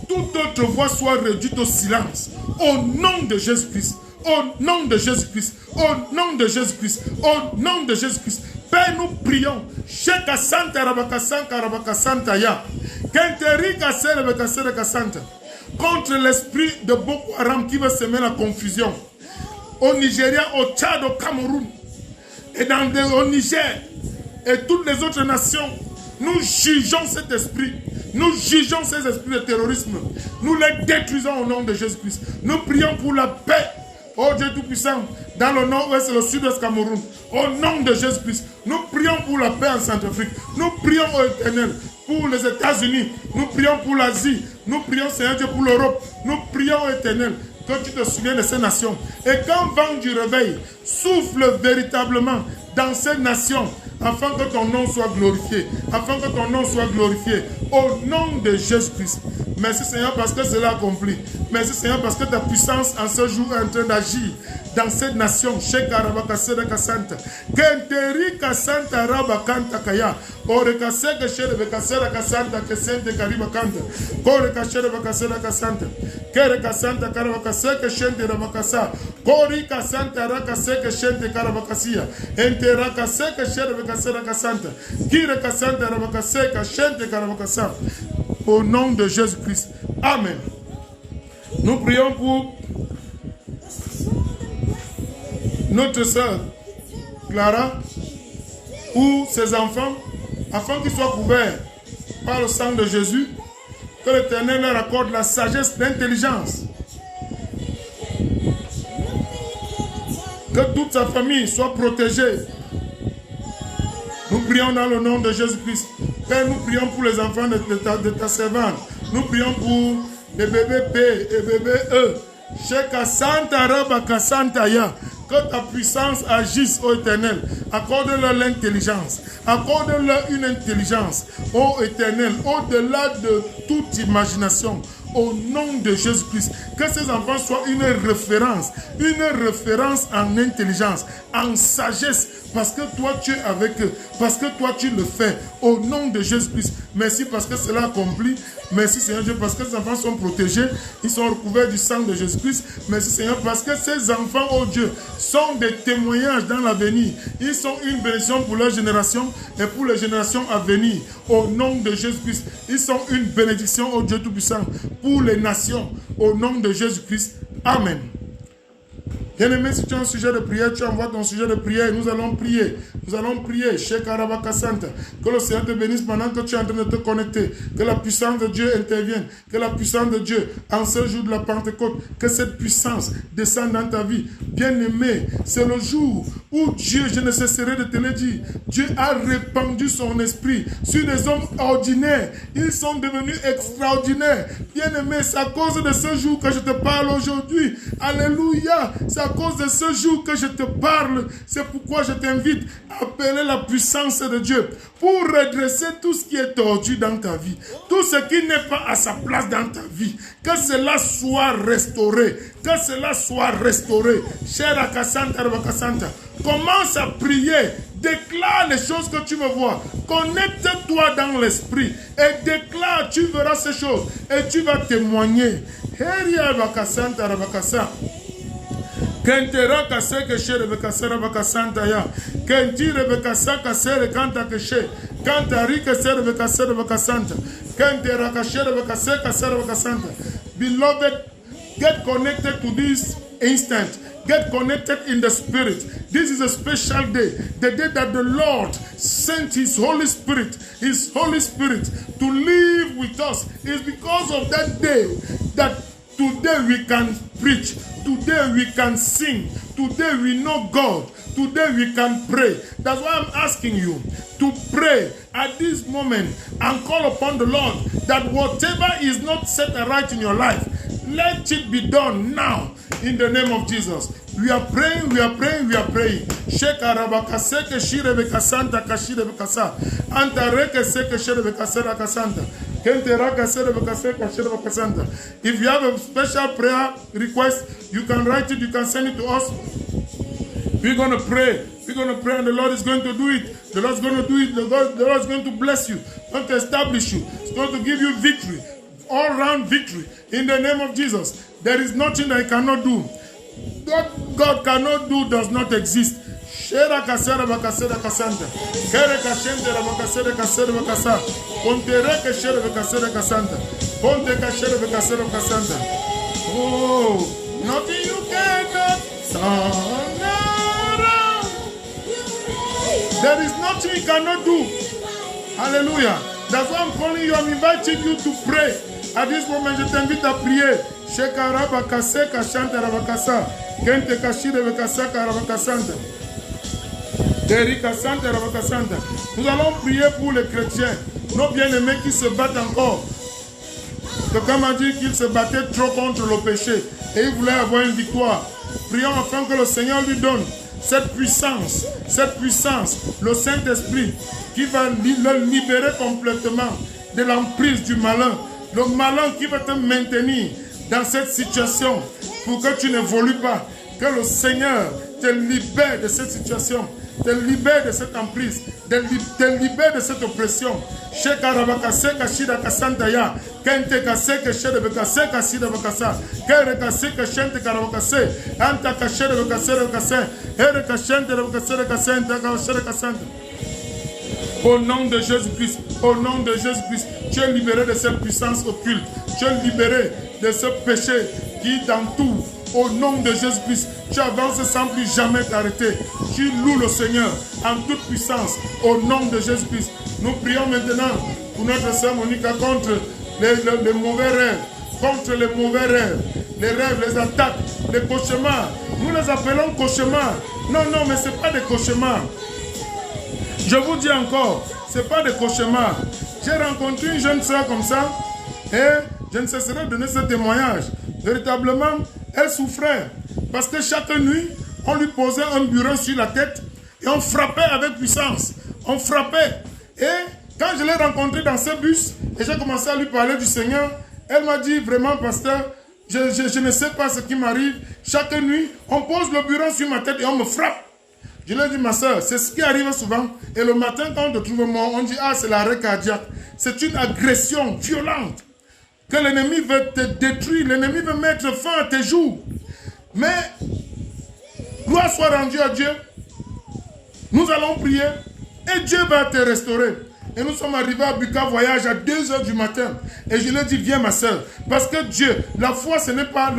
toute autre voix soit réduite au silence. Au nom de Jésus-Christ. Au nom de Jésus-Christ. Au nom de Jésus-Christ. Au nom de Jésus-Christ. Père, nous prions. Sheka Santa Rabaka Santa Rabaka Santa Ya. Kenteri Kasere Bekasere Kasanta. Contre l'esprit de Boko Haram qui veut semer la confusion. Au Nigeria, au Tchad, au Cameroun, et au Niger, et toutes les autres nations, nous jugeons cet esprit. Nous jugeons ces esprits de terrorisme. Nous les détruisons au nom de Jésus-Christ. Nous prions pour la paix. Oh Dieu Tout-Puissant, dans le nord-ouest et le sud-ouest Cameroun, au nom de Jésus-Christ, nous prions pour la paix en Centrafrique. Nous prions au Éternel pour les États-Unis. Nous prions pour l'Asie. Nous prions, Seigneur Dieu, pour l'Europe. Nous prions au Éternel que tu te souviens de ces nations. Et qu'un vent du réveil souffle véritablement dans ces nations, afin que ton nom soit glorifié. Afin que ton nom soit glorifié. Au nom de Jésus-Christ. Merci Seigneur parce que cela accompli. Merci Seigneur parce que ta puissance en ce jour est en train d'agir dans cette nation. Shekarabakasera Santa. Kenteri Kasanta Rabakanta Kaya. Orekaseka Shere Kasera Kasanta Kesente Kariba Kanta. Korekashere Bakasera Kasanta. Kere Kasanta Karabakaseka Shente Rabakasa. Kori Kasanta Rakaseka Shente Karabakasia. Entera Kaseka Shere Kasera Kasanta. Kire Kasanta Rabakaseka Shente Karabakasa. Au nom de Jésus-Christ. Amen. Nous prions pour notre sœur Clara ou ses enfants, afin qu'ils soient couverts par le sang de Jésus, que l'Éternel leur accorde la sagesse, l'intelligence, que toute sa famille soit protégée. Nous prions dans le nom de Jésus-Christ. Père, nous prions pour les enfants de ta servante. Nous prions pour les bébés P et bébés E. Sheka Santa Rabaka Santa Ya. Que ta puissance agisse, ô Éternel. Accorde-leur l'intelligence. Accorde-leur une intelligence, ô Éternel, au-delà de toute imagination. Au nom de Jésus-Christ, que ces enfants soient une référence en intelligence, en sagesse, parce que toi tu es avec eux, parce que toi tu le fais, au nom de Jésus-Christ. Merci parce que cela accompli. Merci Seigneur Dieu parce que ces enfants sont protégés, ils sont recouverts du sang de Jésus-Christ. Merci Seigneur parce que ces enfants, oh Dieu, sont des témoignages dans l'avenir. Ils sont une bénédiction pour leur génération et pour les générations à venir. Au nom de Jésus-Christ, ils sont une bénédiction, oh Dieu Tout-Puissant, pour les nations. Au nom de Jésus-Christ. Amen. Bien-aimé, si tu as un sujet de prière, tu envoies ton sujet de prière et nous allons prier. Nous allons prier. Shekarabaka Santa. Que le Seigneur te bénisse pendant que tu es en train de te connecter. Que la puissance de Dieu intervienne. Que la puissance de Dieu, en ce jour de la Pentecôte, que cette puissance descende dans ta vie. Bien-aimé, c'est le jour où Dieu, je ne cesserai de te le dire, Dieu a répandu son esprit sur des hommes ordinaires. Ils sont devenus extraordinaires. Bien-aimé, c'est à cause de ce jour que je te parle aujourd'hui. Alléluia. C'est à cause de ce jour que je te parle. C'est pourquoi je t'invite à appeler la puissance de Dieu pour redresser tout ce qui est tordu dans ta vie. Tout ce qui n'est pas à sa place dans ta vie. Que cela soit restauré. Que cela soit restauré. Cher Akasanta, Rabakasanta, commence à prier. Déclare les choses que tu veux voir. Connecte-toi dans l'esprit et déclare, tu verras ces choses et tu vas témoigner. Heria Rabakasanta, Rabakasa. Kentera kaseke shere bekasera bakasanta ya. Kenti rebekasa kasere kanta keshe. Kanta rike sere bekasera bakasanta. Kentera kashere bekase kasera bakasanta. Beloved, get connected to this instant. Get connected in the spirit. This is a special day. The day that the Lord sent His Holy Spirit to live with us. It's because of that day that today we can preach. Today we can sing. Today we know God. Today we can pray. That's why I'm asking you to pray at this moment and call upon the Lord that whatever is not set right in your life, let it be done now in the name of Jesus. We are praying, we are praying, we are praying. Shekarabaka seke shirebeka santa kashirebeka sa. Antareke seke shirebeka sera kasanta. If you have a special prayer request, you can write it, you can send it to us. We're going to pray. We're going to pray and the Lord is going to do it. The Lord is going to do it. The Lord is going to bless you, going to establish you. It's going to give you victory, all-round victory. In the name of Jesus, there is nothing that He cannot do. What God cannot do does not exist. Shera kasera bakasera kasanta. Kere kashendera bakasera kasera bakasa. Pontere kasera bakasera kasanta. Ponte kasera bakasera kasanta. Oh, nothing you cannot turn around. There is nothing you cannot do. Hallelujah. That's why I'm calling you. I'm inviting you to pray. À this moment, je t'invite à prier. Shekara bakase kashanta rabakasa. Kente kashire bakasa karabakasanta. Nous allons prier pour les chrétiens, nos bien-aimés qui se battent encore. Quelqu'un m'a dit qu'il se battait trop contre le péché et il voulait avoir une victoire. Prions afin que le Seigneur lui donne cette puissance, le Saint-Esprit qui va le libérer complètement de l'emprise du malin. Le malin qui va te maintenir dans cette situation pour que tu n'évolues pas. Que le Seigneur te libère de cette situation, te libère de cette emprise, te libère de cette oppression. Au nom de Jésus-Christ, au nom de Jésus-Christ, tu es libéré de cette puissance occulte. Tu es libéré de ce péché qui t'entoure. Au nom de Jésus-Christ, tu avances sans plus jamais t'arrêter. Tu loues le Seigneur en toute puissance. Au nom de Jésus-Christ, nous prions maintenant pour notre sœur Monica contre les mauvais rêves. Contre les mauvais rêves. Les rêves, les attaques, les cauchemars. Nous les appelons cauchemars. Non, mais ce n'est pas des cauchemars. Je vous dis encore, ce n'est pas des cauchemars. J'ai rencontré une jeune soeur comme ça et je ne cesserai de donner ce témoignage. Véritablement, elle souffrait parce que chaque nuit, on lui posait un bureau sur la tête et on frappait avec puissance. On frappait. Et quand je l'ai rencontrée dans ce bus et j'ai commencé à lui parler du Seigneur, elle m'a dit vraiment, pasteur, je ne sais pas ce qui m'arrive. Chaque nuit, on pose le bureau sur ma tête et on me frappe. Je lui ai dit, ma soeur, c'est ce qui arrive souvent. Et le matin, quand on te trouve mort, on dit, ah, c'est l'arrêt cardiaque. C'est une agression violente. Que l'ennemi veut te détruire. L'ennemi veut mettre fin à tes jours. Mais, gloire soit rendue à Dieu. Nous allons prier. Et Dieu va te restaurer. Et nous sommes arrivés à Buka Voyage à 2h du matin. Et je lui ai dit, viens ma soeur. Parce que Dieu, la foi, ce n'est pas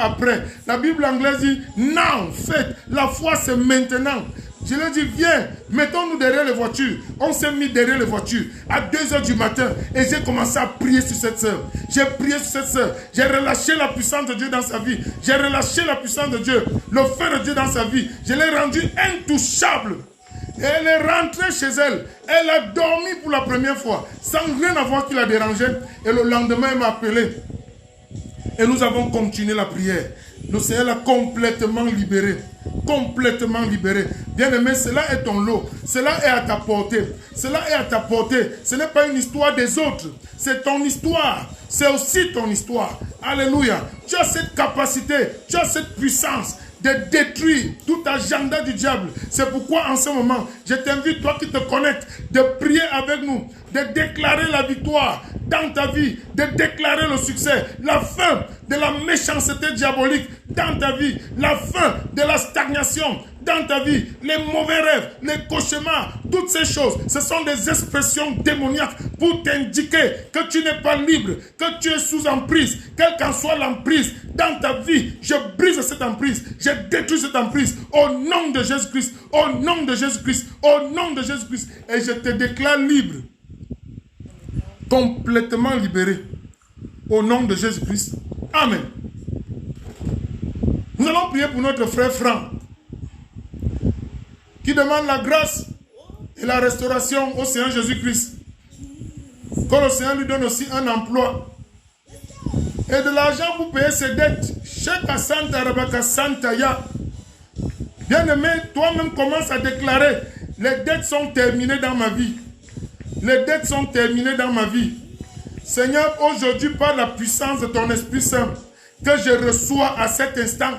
après. La Bible anglaise dit, now, faites. La foi, c'est maintenant. Je lui ai dit, viens, mettons-nous derrière les voitures. On s'est mis derrière les voitures à 2h du matin. Et j'ai commencé à prier sur cette sœur. J'ai prié sur cette sœur. J'ai relâché la puissance de Dieu dans sa vie. J'ai relâché la puissance de Dieu. Le feu de Dieu dans sa vie. Je l'ai rendue intouchable. Et elle est rentrée chez elle. Elle a dormi pour la première fois, sans rien avoir qui la dérangeait. Et le lendemain, elle m'a appelé. Et nous avons continué la prière. Le Seigneur l'a complètement libéré. Complètement libéré. Bien-aimé, cela est ton lot. Cela est à ta portée. Cela est à ta portée. Ce n'est pas une histoire des autres. C'est ton histoire. C'est aussi ton histoire. Alléluia. Tu as cette capacité. Tu as cette puissance de détruire tout agenda du diable. C'est pourquoi en ce moment, je t'invite, toi qui te connectes, de prier avec nous, de déclarer la victoire dans ta vie, de déclarer le succès, la fin de la méchanceté diabolique dans ta vie, la fin de la stagnation dans ta vie, les mauvais rêves, les cauchemars, toutes ces choses, ce sont des expressions démoniaques pour t'indiquer que tu n'es pas libre, que tu es sous emprise, quelle qu'en soit l'emprise dans ta vie. Je brise cette emprise, je détruis cette emprise au nom de Jésus-Christ, au nom de Jésus-Christ, au nom de Jésus-Christ, et je te déclare libre, complètement libéré, au nom de Jésus-Christ. Amen. Nous allons prier pour notre frère Franck, qui demande la grâce et la restauration au Seigneur Jésus-Christ. Que le Seigneur lui donne aussi un emploi et de l'argent pour payer ses dettes. Bien-aimé, toi-même commence à déclarer, les dettes sont terminées dans ma vie. Les dettes sont terminées dans ma vie. Seigneur, aujourd'hui, par la puissance de ton Esprit Saint, que je reçois à cet instant,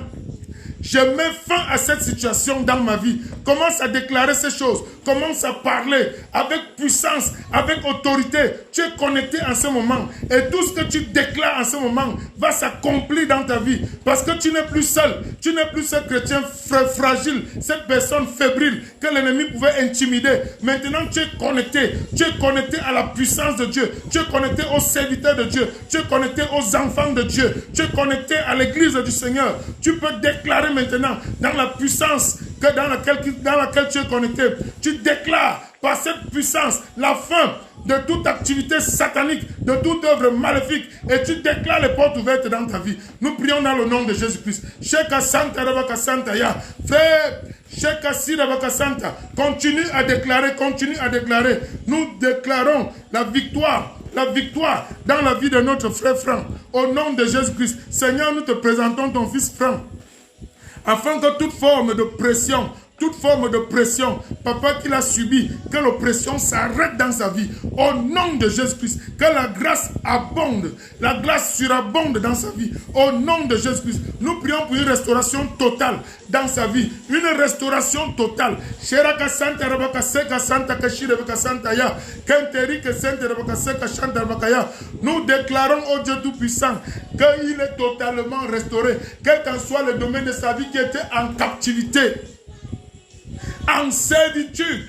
je mets fin à cette situation dans ma vie. Commence à déclarer ces choses. Commence à parler avec puissance, avec autorité. Tu es connecté en ce moment. Et tout ce que tu déclares en ce moment va s'accomplir dans ta vie. Parce que tu n'es plus seul. Tu n'es plus ce chrétien fragile, cette personne fébrile que l'ennemi pouvait intimider. Maintenant, tu es connecté. Tu es connecté à la puissance de Dieu. Tu es connecté aux serviteurs de Dieu. Tu es connecté aux enfants de Dieu. Tu es connecté à l'église du Seigneur. Tu peux déclarer maintenant dans la puissance dans laquelle tu es connecté. Tu déclares par cette puissance la fin de toute activité satanique, de toute œuvre maléfique, et tu déclares les portes ouvertes dans ta vie. Nous prions dans le nom de Jésus-Christ. Continue à déclarer, continue à déclarer. Nous déclarons la victoire dans la vie de notre frère Franck. Au nom de Jésus-Christ, Seigneur, nous te présentons ton fils Franck, afin que toute forme de pression toute forme de pression, papa, qu'il a subi, que l'oppression s'arrête dans sa vie. Au nom de Jésus-Christ, que la grâce abonde, la grâce surabonde dans sa vie. Au nom de Jésus-Christ, nous prions pour une restauration totale dans sa vie. Une restauration totale. Nous déclarons au Dieu Tout-Puissant qu'il est totalement restauré, quel qu'en soit le domaine de sa vie qui était en captivité, en servitude,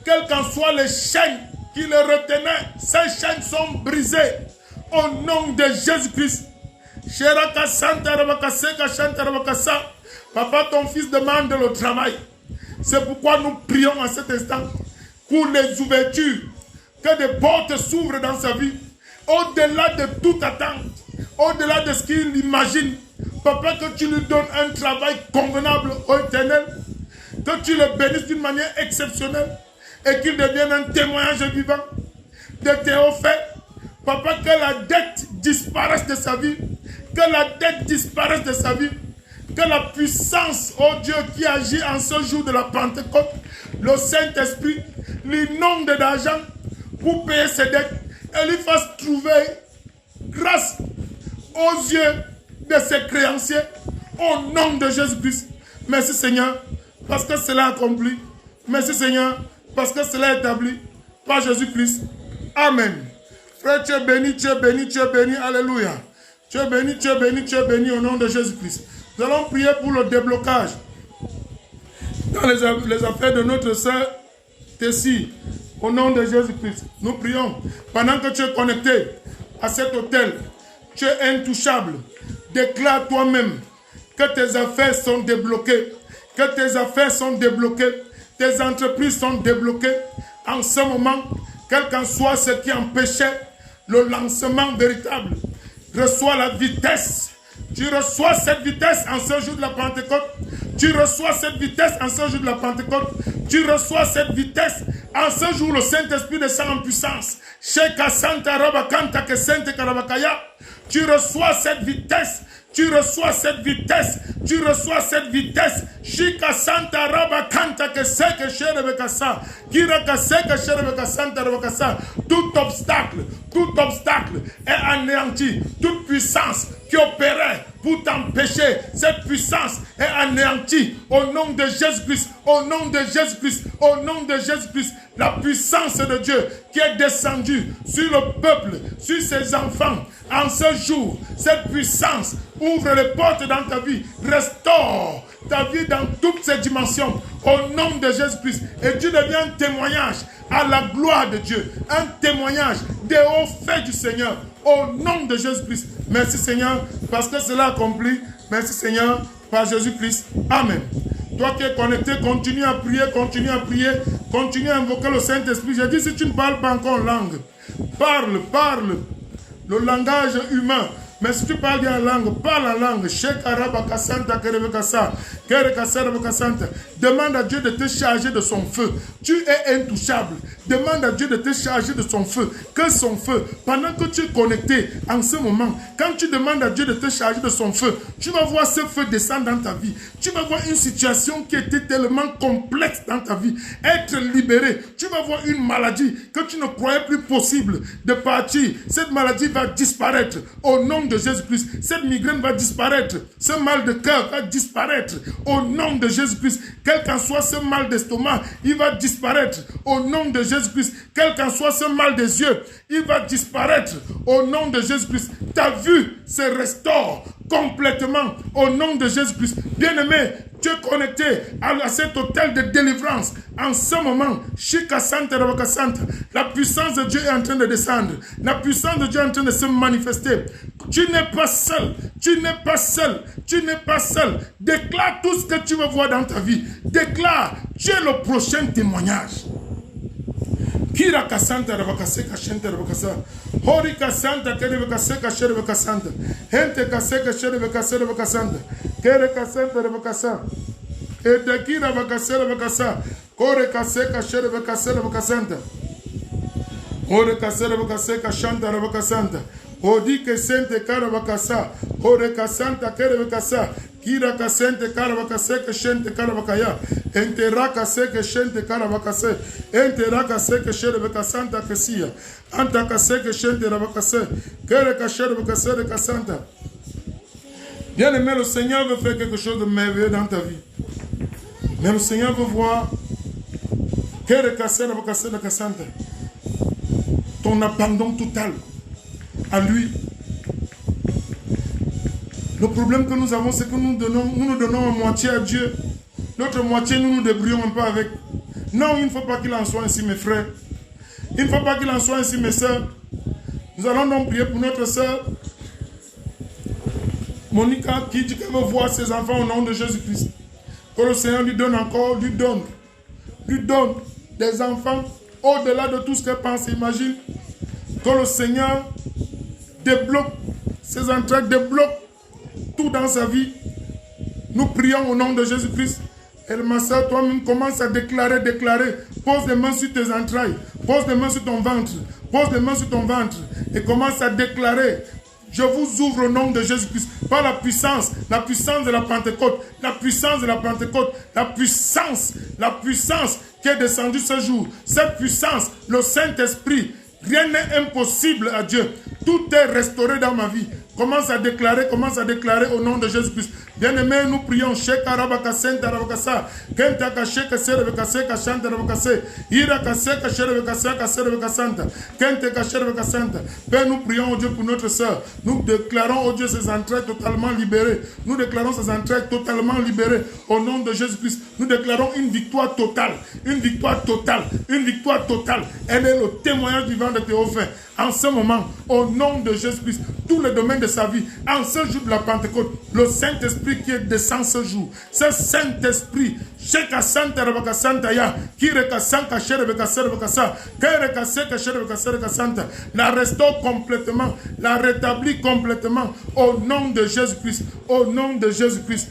quels qu'en soient les chaînes qui le retenaient, ces chaînes sont brisées au nom de Jésus-Christ. Papa, ton fils demande le travail. C'est pourquoi nous prions à cet instant pour les ouvertures, que des portes s'ouvrent dans sa vie, au-delà de toute attente, au-delà de ce qu'il imagine. Papa, que tu lui donnes un travail convenable au Éternel, que tu le bénisses d'une manière exceptionnelle et qu'il devienne un témoignage vivant de tes faits. Papa, que la dette disparaisse de sa vie, que la dette disparaisse de sa vie, que la puissance, oh Dieu, qui agit en ce jour de la Pentecôte, le Saint-Esprit, l'inonde d'argent pour payer ses dettes et lui fasse trouver grâce aux yeux de ses créanciers au nom de Jésus-Christ. Merci Seigneur, parce que cela est accompli. Merci Seigneur, parce que cela est établi par Jésus-Christ. Amen. Frère, tu es béni, tu es béni, tu es béni. Alléluia. Tu es béni, tu es béni, tu es béni au nom de Jésus-Christ. Nous allons prier pour le déblocage dans les affaires de notre sœur Tessie. Au nom de Jésus-Christ, nous prions. Pendant que tu es connecté à cet hôtel, tu es intouchable. Déclare toi-même que tes affaires sont débloquées. Que tes affaires sont débloquées. Tes entreprises sont débloquées. En ce moment, quel qu'en soit ce qui empêchait le lancement véritable, reçois la vitesse. Tu reçois cette vitesse en ce jour de la Pentecôte. Tu reçois cette vitesse en ce jour de la Pentecôte. Tu reçois cette vitesse en ce jour, le Saint-Esprit descend en puissance. Tu reçois cette vitesse. Tu reçois cette vitesse. Tu reçois cette vitesse. Shika Santa Raba Kanta que seke sherebekasa. Kira kaseke sherebekasanta rabakasa. Tout obstacle est anéanti. Toute puissance qui opérait pour t'empêcher, cette puissance est anéantie au nom de Jésus-Christ, au nom de Jésus-Christ, au nom de Jésus-Christ. La puissance de Dieu qui est descendue sur le peuple, sur ses enfants, en ce jour, cette puissance ouvre les portes dans ta vie, restaure ta vie dans toutes ses dimensions, au nom de Jésus-Christ. Et tu deviens un témoignage à la gloire de Dieu, un témoignage des hauts faits du Seigneur, au nom de Jésus-Christ. Merci Seigneur, parce que cela accompli. Merci Seigneur, par Jésus-Christ. Amen. Toi qui es connecté, continue à prier, continue à prier, continue à invoquer le Saint-Esprit. J'ai dit, si tu ne parles pas encore en langue, parle le langage humain. Mais si tu parles bien en langue, parle en langue. Demande à Dieu de te charger de son feu. Tu es intouchable. Demande à Dieu de te charger de son feu. Que son feu, pendant que tu es connecté en ce moment, quand tu demandes à Dieu de te charger de son feu, tu vas voir ce feu descendre dans ta vie. Tu vas voir une situation qui était tellement complexe dans ta vie être libérée. Tu vas voir une maladie que tu ne croyais plus possible de partir. Cette maladie va disparaître au nom de Jésus-Christ. Cette migraine va disparaître. Ce mal de cœur va disparaître au nom de Jésus-Christ. Quel qu'en soit ce mal d'estomac, il va disparaître au nom de Jésus-Christ. Quel qu'en soit ce mal des yeux, il va disparaître au nom de Jésus-Christ. Ta vue se restaure complètement au nom de Jésus-Christ. Bien-aimé, tu es connecté à cet hôtel de délivrance. En ce moment, la puissance de Dieu est en train de descendre. La puissance de Dieu est en train de se manifester. Tu n'es pas seul. Tu n'es pas seul. Tu n'es pas seul. Déclare tout ce que tu veux voir dans ta vie. Déclare, tu es le prochain témoignage. Kira kasanta rabakaseka shente rabakasa. Hori kasanta kere bakaseka shere bakasanta. Hente kaseka shere bakasera bakasanta. Kere kasanta rabakasa. Ete kira bakasera bakasa. Kore kaseka shere bakasera bakasanta. Ore kasere bakase kashanta rabakasanta. Odi ke sente karabakasa. Ore kasanta kerebekasa. Kira kasente karabakase ke shente karabakaya. Entera kase ke shente karabakase. Entera kase ke sherebekasanta kesia. Anta kase ke shente rabakase. Kere kashere bakase de kasanta. Bien aimé, le Seigneur veut faire quelque chose de merveilleux dans ta vie. Mais le Seigneur veut voir ton abandon total à lui. Le problème que nous avons, c'est que nous nous donnons à moitié à Dieu. L'autre moitié, nous nous débrouillons un peu avec. Non, il ne faut pas qu'il en soit ainsi, mes frères. Il ne faut pas qu'il en soit ainsi, mes sœurs. Nous allons donc prier pour notre sœur Monica, qui dit qu'elle veut voir ses enfants au nom de Jésus-Christ. Que le Seigneur lui donne encore, lui donne des enfants au-delà de tout ce qu'elle pense et imagine. Que le Seigneur débloque ses entrailles, débloque tout dans sa vie. Nous prions au nom de Jésus-Christ. Et ma soeur, toi-même, commence à déclarer. Pose les mains sur tes entrailles. Pose les mains sur ton ventre. Pose les mains sur ton ventre. Et commence à déclarer. Je vous ouvre au nom de Jésus-Christ. Par la puissance de la Pentecôte. La puissance de la Pentecôte. La puissance qui est descendue ce jour. Cette puissance, le Saint-Esprit. Rien n'est impossible à Dieu. Tout est restauré dans ma vie. Commence à déclarer au nom de Jésus-Christ. Bien-aimés, nous prions. Père, nous prions au Dieu pour notre sœur. Nous déclarons au Dieu ses entrailles totalement libérées. Nous déclarons ses entrailles totalement libérées. Au nom de Jésus-Christ, nous déclarons une victoire totale. Une victoire totale. Une victoire totale. Elle est le témoignage vivant de Théophile. En ce moment, au nom de Jésus-Christ, tous les domaines de sa vie, en ce jour de la Pentecôte, le Saint-Esprit qui descend ce jour, ce Saint-Esprit, la restaure complètement, la rétablit complètement, au nom de Jésus-Christ, au nom de Jésus-Christ.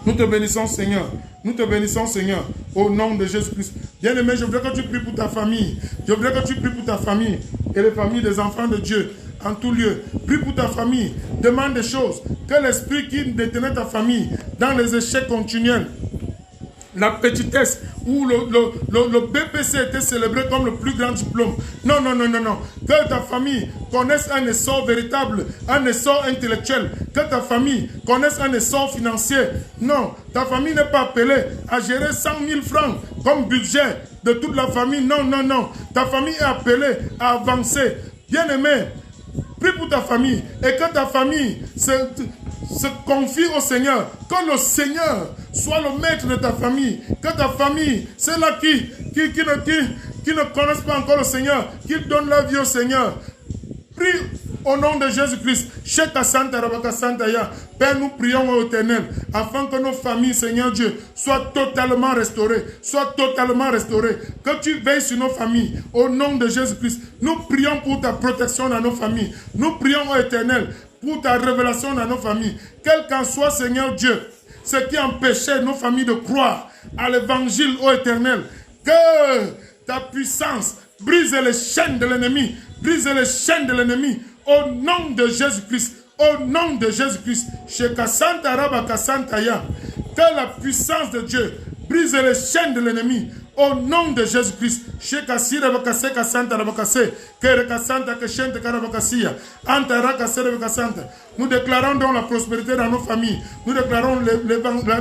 Nous te bénissons, Seigneur. Nous te bénissons, Seigneur, au nom de Jésus-Christ. Bien-aimé, je voudrais que tu pries pour ta famille. Je voudrais que tu pries pour ta famille et les familles des enfants de Dieu en tout lieu. Prie pour ta famille. Demande des choses. Que l'esprit qui détenait ta famille dans les échecs continuels, la petitesse, où le BPC était célébré comme le plus grand diplôme. Non. Que ta famille connaisse un essor véritable, un essor intellectuel. Que ta famille connaisse un essor financier. Non, ta famille n'est pas appelée à gérer 100 000 francs comme budget de toute la famille. Non. Ta famille est appelée à avancer. Bien-aimé, prie pour ta famille et que ta famille se confie au Seigneur. Que le Seigneur soit le maître de ta famille. Que ta famille, c'est là qui ne connaissent pas encore le Seigneur, qui donnent la vie au Seigneur. Prie au nom de Jésus-Christ. Père, nous prions au Éternel afin que nos familles, Seigneur Dieu, soient totalement restaurées. Que tu veilles sur nos familles. Au nom de Jésus-Christ, nous prions pour ta protection dans nos familles. Nous prions au Éternel pour ta révélation dans nos familles. Quel qu'en soit, Seigneur Dieu, ce qui empêchait nos familles de croire à l'évangile, ô Éternel, que ta puissance brise les chaînes de l'ennemi. Brise les chaînes de l'ennemi. Au nom de Jésus-Christ. Au nom de Jésus-Christ. Que la puissance de Dieu brise les chaînes de l'ennemi. Au nom de Jésus-Christ. Nous déclarons donc la prospérité dans nos familles. Nous déclarons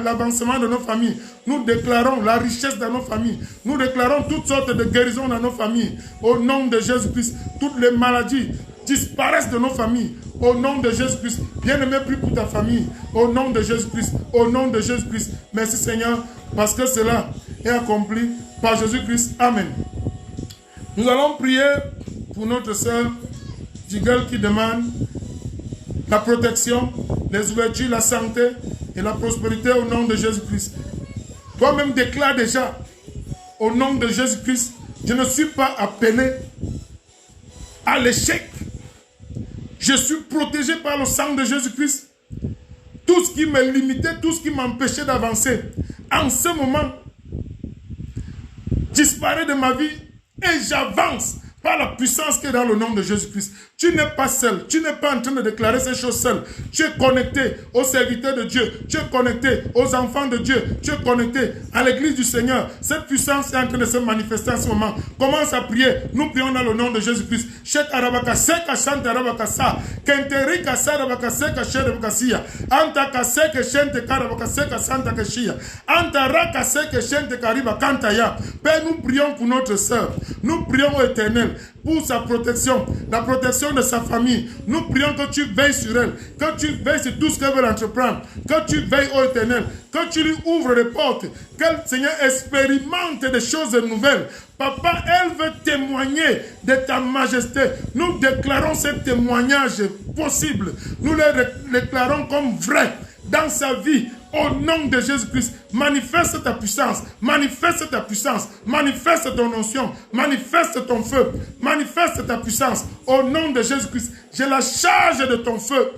l'avancement de nos familles. Nous déclarons la richesse dans nos familles. Nous déclarons toutes sortes de guérisons dans nos familles. Au nom de Jésus-Christ. Toutes les maladies disparaissent de nos familles. Au nom de Jésus-Christ. Bien-aimé, prie pour ta famille. Au nom de Jésus-Christ. Au nom de Jésus-Christ. Merci Seigneur, parce que cela est accompli par Jésus-Christ. Amen. Nous allons prier pour notre sœur Jigel qui demande la protection, les ouvertures, la santé et la prospérité au nom de Jésus-Christ. Toi-même déclare déjà au nom de Jésus-Christ, je ne suis pas appelé à l'échec. Je suis protégé par le sang de Jésus-Christ. Tout ce qui me limitait, tout ce qui m'empêchait d'avancer, en ce moment, disparaît de ma vie et j'avance par la puissance qui est dans le nom de Jésus-Christ. Tu n'es pas seul. Tu n'es pas en train de déclarer ces choses seul. Tu es connecté aux serviteurs de Dieu. Tu es connecté aux enfants de Dieu. Tu es connecté à l'église du Seigneur. Cette puissance est en train de se manifester en ce moment. Commence à prier. Nous prions dans le nom de Jésus-Christ. Shek arabaka seka shante arabaka sa. Kenteri kasa arabaka seka shende bakasia. Anta kaseke shente karabaka seka santa kashia. Anta raka seke shente kariba kantaya. Père, nous prions pour notre sœur. Nous prions au Éternel pour sa protection, la protection de sa famille. Nous prions que tu veilles sur elle, que tu veilles sur tout ce qu'elle veut entreprendre, que tu veilles au Éternel, que tu lui ouvres les portes, qu'elle, Seigneur, expérimente des choses nouvelles. Papa, elle veut témoigner de ta majesté. Nous déclarons ce témoignage possible. Nous le déclarons comme vrai dans sa vie. Au nom de Jésus-Christ, manifeste ta puissance, manifeste ta puissance, manifeste ton onction, manifeste ton feu, manifeste ta puissance. Au nom de Jésus-Christ, j'ai la charge de ton feu.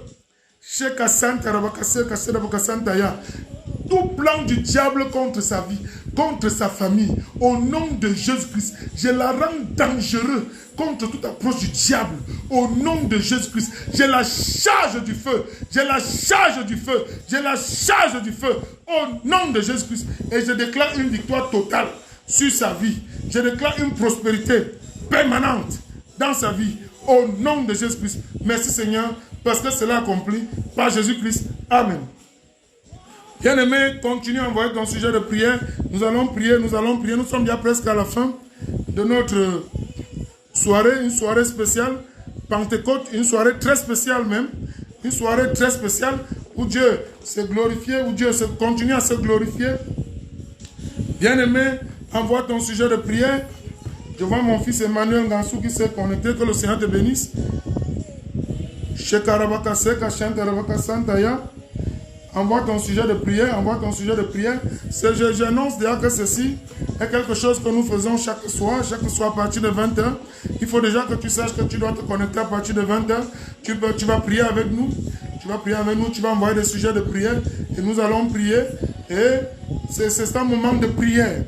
Tout plan du diable contre sa vie, contre sa famille, au nom de Jésus-Christ, je la rends dangereux contre toute approche du diable. Au nom de Jésus-Christ, j'ai la charge du feu, j'ai la charge du feu, j'ai la charge du feu. Au nom de Jésus-Christ, et je déclare une victoire totale sur sa vie. Je déclare une prospérité permanente dans sa vie. Au nom de Jésus-Christ. Merci Seigneur, parce que cela accompli par Jésus-Christ. Amen. Bien-aimé, continue à envoyer ton sujet de prière. Nous allons prier, nous allons prier. Nous sommes déjà presque à la fin de notre soirée, une soirée spéciale. Pentecôte, une soirée très spéciale même. Une soirée très spéciale où Dieu s'est glorifié, où Dieu continue à se glorifier. Bien-aimé, envoie ton sujet de prière. Je vois mon fils Emmanuel Gansou qui s'est connecté. Que le Seigneur te bénisse. Shekarabaka Seka Shantarabaka Santaya. Envoie ton sujet de prière, envoie ton sujet de prière. J'annonce déjà que ceci est quelque chose que nous faisons chaque soir à partir de 20h. Il faut déjà que tu saches que tu dois te connecter à partir de 20h. Tu vas prier avec nous. Tu vas prier avec nous, tu vas envoyer des sujets de prière et nous allons prier. Et c'est un moment de prière.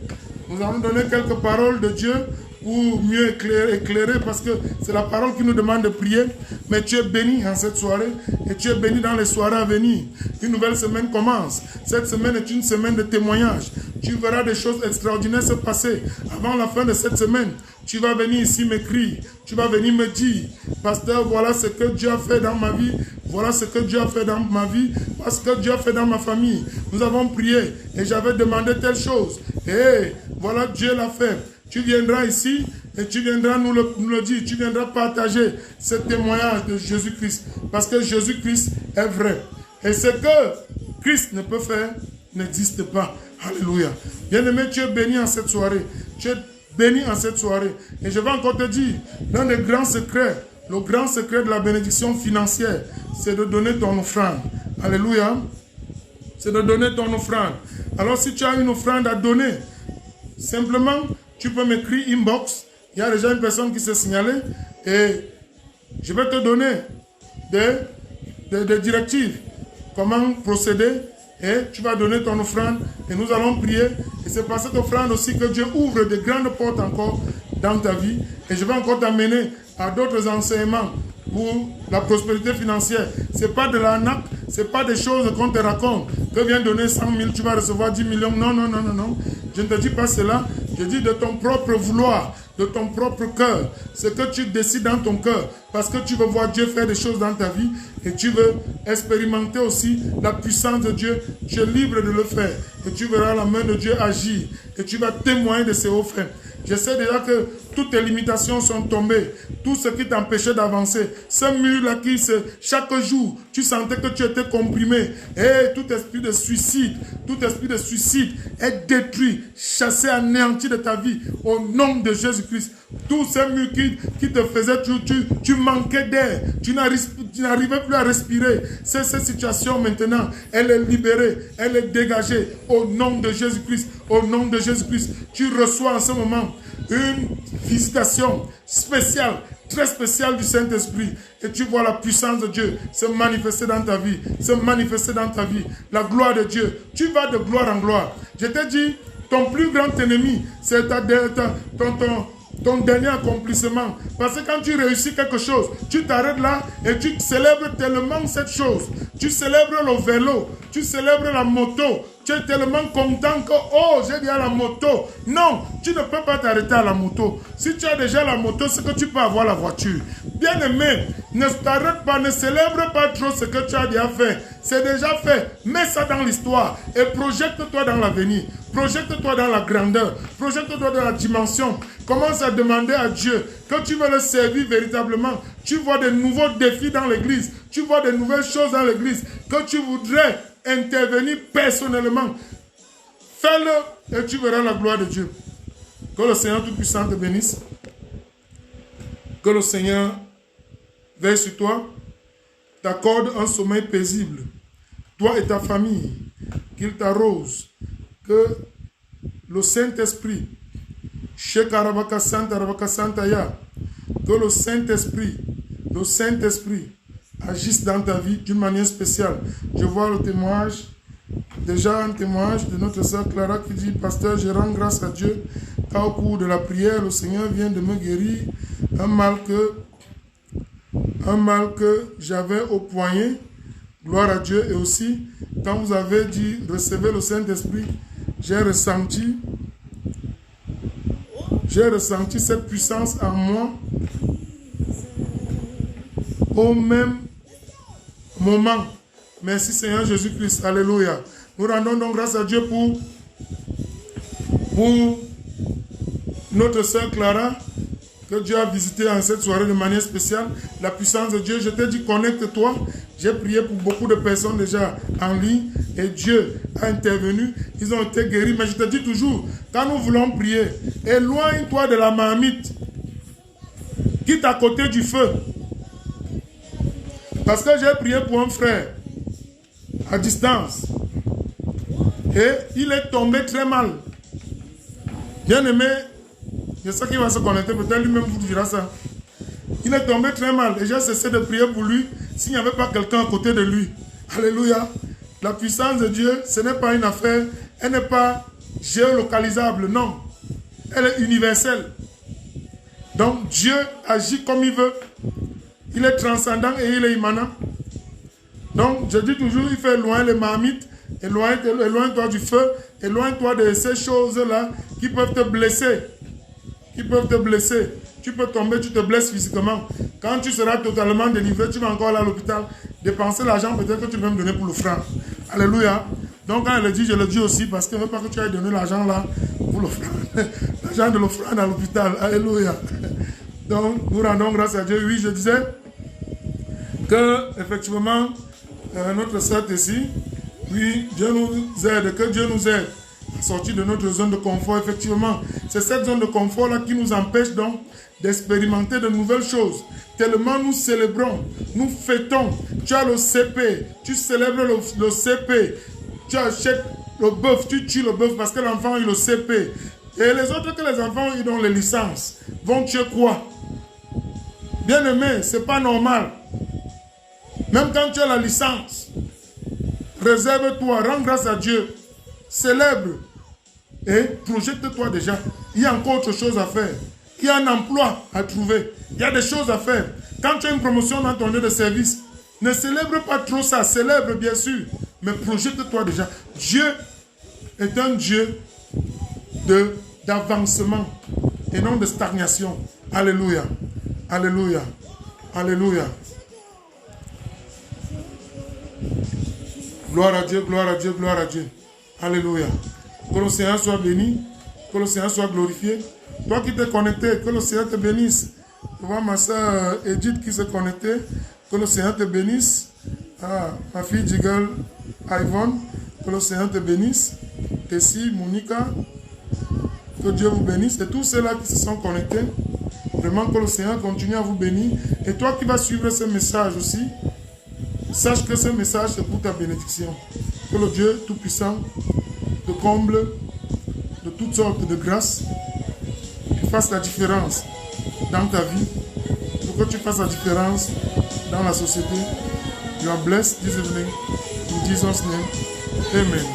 Nous allons donner quelques paroles de Dieu pour mieux éclairer, parce que c'est la parole qui nous demande de prier. Mais tu es béni en cette soirée et tu es béni dans les soirées à venir. Une nouvelle semaine commence. Cette semaine est une semaine de témoignage. Tu verras des choses extraordinaires se passer avant la fin de cette semaine. Tu vas venir ici m'écrire. Tu vas venir me dire, pasteur, voilà ce que Dieu a fait dans ma vie. Voilà ce que Dieu a fait dans ma vie. Parce que Dieu a fait dans ma famille. Nous avons prié et j'avais demandé telle chose. Et voilà, Dieu l'a fait. Tu viendras ici et tu viendras nous le dire. Tu viendras partager ce témoignage de Jésus-Christ. Parce que Jésus-Christ est vrai. Et ce que Christ ne peut faire n'existe pas. Alléluia. Bien-aimé, tu es béni en cette soirée. Tu es béni en cette soirée. Et je vais encore te dire, l'un des grands secrets, le grand secret de la bénédiction financière, c'est de donner ton offrande. Alléluia. C'est de donner ton offrande. Alors si tu as une offrande à donner, simplement, tu peux m'écrire inbox. Il y a déjà une personne qui s'est signalée et je vais te donner des directives. Comment procéder et tu vas donner ton offrande et nous allons prier. Et c'est par cette offrande aussi que Dieu ouvre de grandes portes encore dans ta vie. Et je vais encore t'amener à d'autres enseignements pour la prospérité financière. Ce n'est pas de l'arnaque, ce n'est pas des choses qu'on te raconte. Que viens donner 100 000, tu vas recevoir 10 millions. Non, non, non, non, non. Je ne te dis pas cela. Je dis de ton propre vouloir, de ton propre cœur. Ce que tu décides dans ton cœur. Parce que tu veux voir Dieu faire des choses dans ta vie. Et tu veux expérimenter aussi la puissance de Dieu. Tu es libre de le faire. Et tu verras la main de Dieu agir. Et tu vas témoigner de ses hauts faits. Je sais déjà que toutes tes limitations sont tombées. Tout ce qui t'empêchait d'avancer. Ce mur-là qui, chaque jour, tu sentais que tu étais comprimé. Et tout esprit de suicide est détruit, chassé, anéanti de ta vie. Au nom de Jésus-Christ. Tous ces murs qui te faisaient, tu manquais d'air. Tu n'arrivais plus à respirer. C'est cette situation maintenant. Elle est libérée. Elle est dégagée. Au nom de Jésus-Christ. Au nom de Jésus-Christ. Tu reçois en ce moment une visitation spéciale, très spéciale du Saint-Esprit. Et tu vois la puissance de Dieu se manifester dans ta vie. Se manifester dans ta vie. La gloire de Dieu. Tu vas de gloire en gloire. Je t'ai dit, ton plus grand ennemi, c'est ton dernier accomplissement. Parce que quand tu réussis quelque chose, tu t'arrêtes là et tu célèbres tellement cette chose. Tu célèbres le vélo, tu célèbres la moto. Tu es tellement content que, oh, j'ai bien la moto. Non, tu ne peux pas t'arrêter à la moto. Si tu as déjà la moto, c'est que tu peux avoir la voiture. Bien aimé, ne t'arrête pas, ne célèbre pas trop ce que tu as déjà fait. C'est déjà fait. Mets ça dans l'histoire et projette-toi dans l'avenir. Projette-toi dans la grandeur. Projette-toi dans la dimension. Commence à demander à Dieu que tu veux le servir véritablement. Tu vois de nouveaux défis dans l'église. Tu vois de nouvelles choses dans l'église que tu voudrais intervenir personnellement. Fais-le et tu verras la gloire de Dieu. Que le Seigneur Tout-Puissant te bénisse. Que le Seigneur veille sur toi, t'accorde un sommeil paisible, toi et ta famille, qu'il t'arrose, que le Saint-Esprit, que le Saint-Esprit agisse dans ta vie d'une manière spéciale. Je vois le témoignage, déjà un témoignage de notre sœur Clara qui dit: Pasteur, je rends grâce à Dieu car au cours de la prière, le Seigneur vient de me guérir un mal que j'avais au poignet. Gloire à Dieu. Et aussi, quand vous avez dit recevez le Saint-Esprit, j'ai ressenti cette puissance en moi au même moment. Merci Seigneur Jésus-Christ. Alléluia. Nous rendons donc grâce à Dieu pour notre sœur Clara, que Dieu a visité en cette soirée de manière spéciale. La puissance de Dieu, je t'ai dit connecte-toi. J'ai prié pour beaucoup de personnes déjà en ligne et Dieu a intervenu. Ils ont été guéris. Mais je te dis toujours, quand nous voulons prier, éloigne-toi de la marmite. Quitte à côté du feu. Parce que j'ai prié pour un frère à distance. Et il est tombé très mal. Bien aimé, je sais qu'il va se connecter, peut-être lui-même vous dira ça. Il est tombé très mal et j'ai cessé de prier pour lui s'il n'y avait pas quelqu'un à côté de lui. Alléluia. La puissance de Dieu, ce n'est pas une affaire, elle n'est pas géolocalisable, non. Elle est universelle. Donc Dieu agit comme il veut. Il est transcendant et il est immanent. Donc je dis toujours, il fait loin les marmites, éloigne-toi du feu, éloigne-toi de ces choses-là qui peuvent te blesser. Tu peux tomber, tu te blesses physiquement. Quand tu seras totalement délivré, tu vas encore aller à l'hôpital, dépenser l'argent peut-être que tu vas me donner pour le franc. Alléluia. Donc quand elle le dit, je le dis aussi parce que je ne veux pas que tu ailles donner l'argent là pour le franc. L'argent de l'offrande à l'hôpital. Alléluia. Donc nous rendons grâce à Dieu. Oui, je disais que effectivement notre sœur ici, oui, Dieu nous aide, que Dieu nous aide à sortir de notre zone de confort. Effectivement, c'est cette zone de confort là qui nous empêche donc d'expérimenter de nouvelles choses. Tellement nous célébrons, nous fêtons. Tu as le CP, tu célèbres le CP, tu achètes le bœuf, tu tues le bœuf parce que l'enfant a eu le CP. Et les autres que les enfants ils ont les licences vont tuer quoi? Bien aimé, c'est pas normal. Même quand tu as la licence, réserve-toi, rends grâce à Dieu, célèbre et projette-toi déjà. Il y a encore autre chose à faire. Il y a un emploi à trouver. Il y a des choses à faire. Quand tu as une promotion dans ton lieu de service, ne célèbre pas trop ça. Célèbre bien sûr, mais projette-toi déjà. Dieu est un Dieu d'avancement et non de stagnation. Alléluia. Alléluia. Alléluia. Gloire à Dieu, gloire à Dieu, gloire à Dieu. Alléluia. Que le Seigneur soit béni, que le Seigneur soit glorifié. Toi qui t'es connecté, que le Seigneur te bénisse. Tu vois ma soeur Edith qui s'est connectée, que le Seigneur te bénisse. Ah, ma fille Jiggle Yvonne, que le Seigneur te bénisse. Tessie, Monica, que Dieu vous bénisse. Et tous ceux-là qui se sont connectés, vraiment que le Seigneur continue à vous bénir. Et toi qui vas suivre ce message aussi, sache que ce message c'est pour ta bénédiction. Que le Dieu Tout-Puissant te comble de toutes sortes de grâces, qu'il fasse la différence dans ta vie, pour que tu fasses la différence dans la société. You are blessed this evening. In Jesus' name, amen.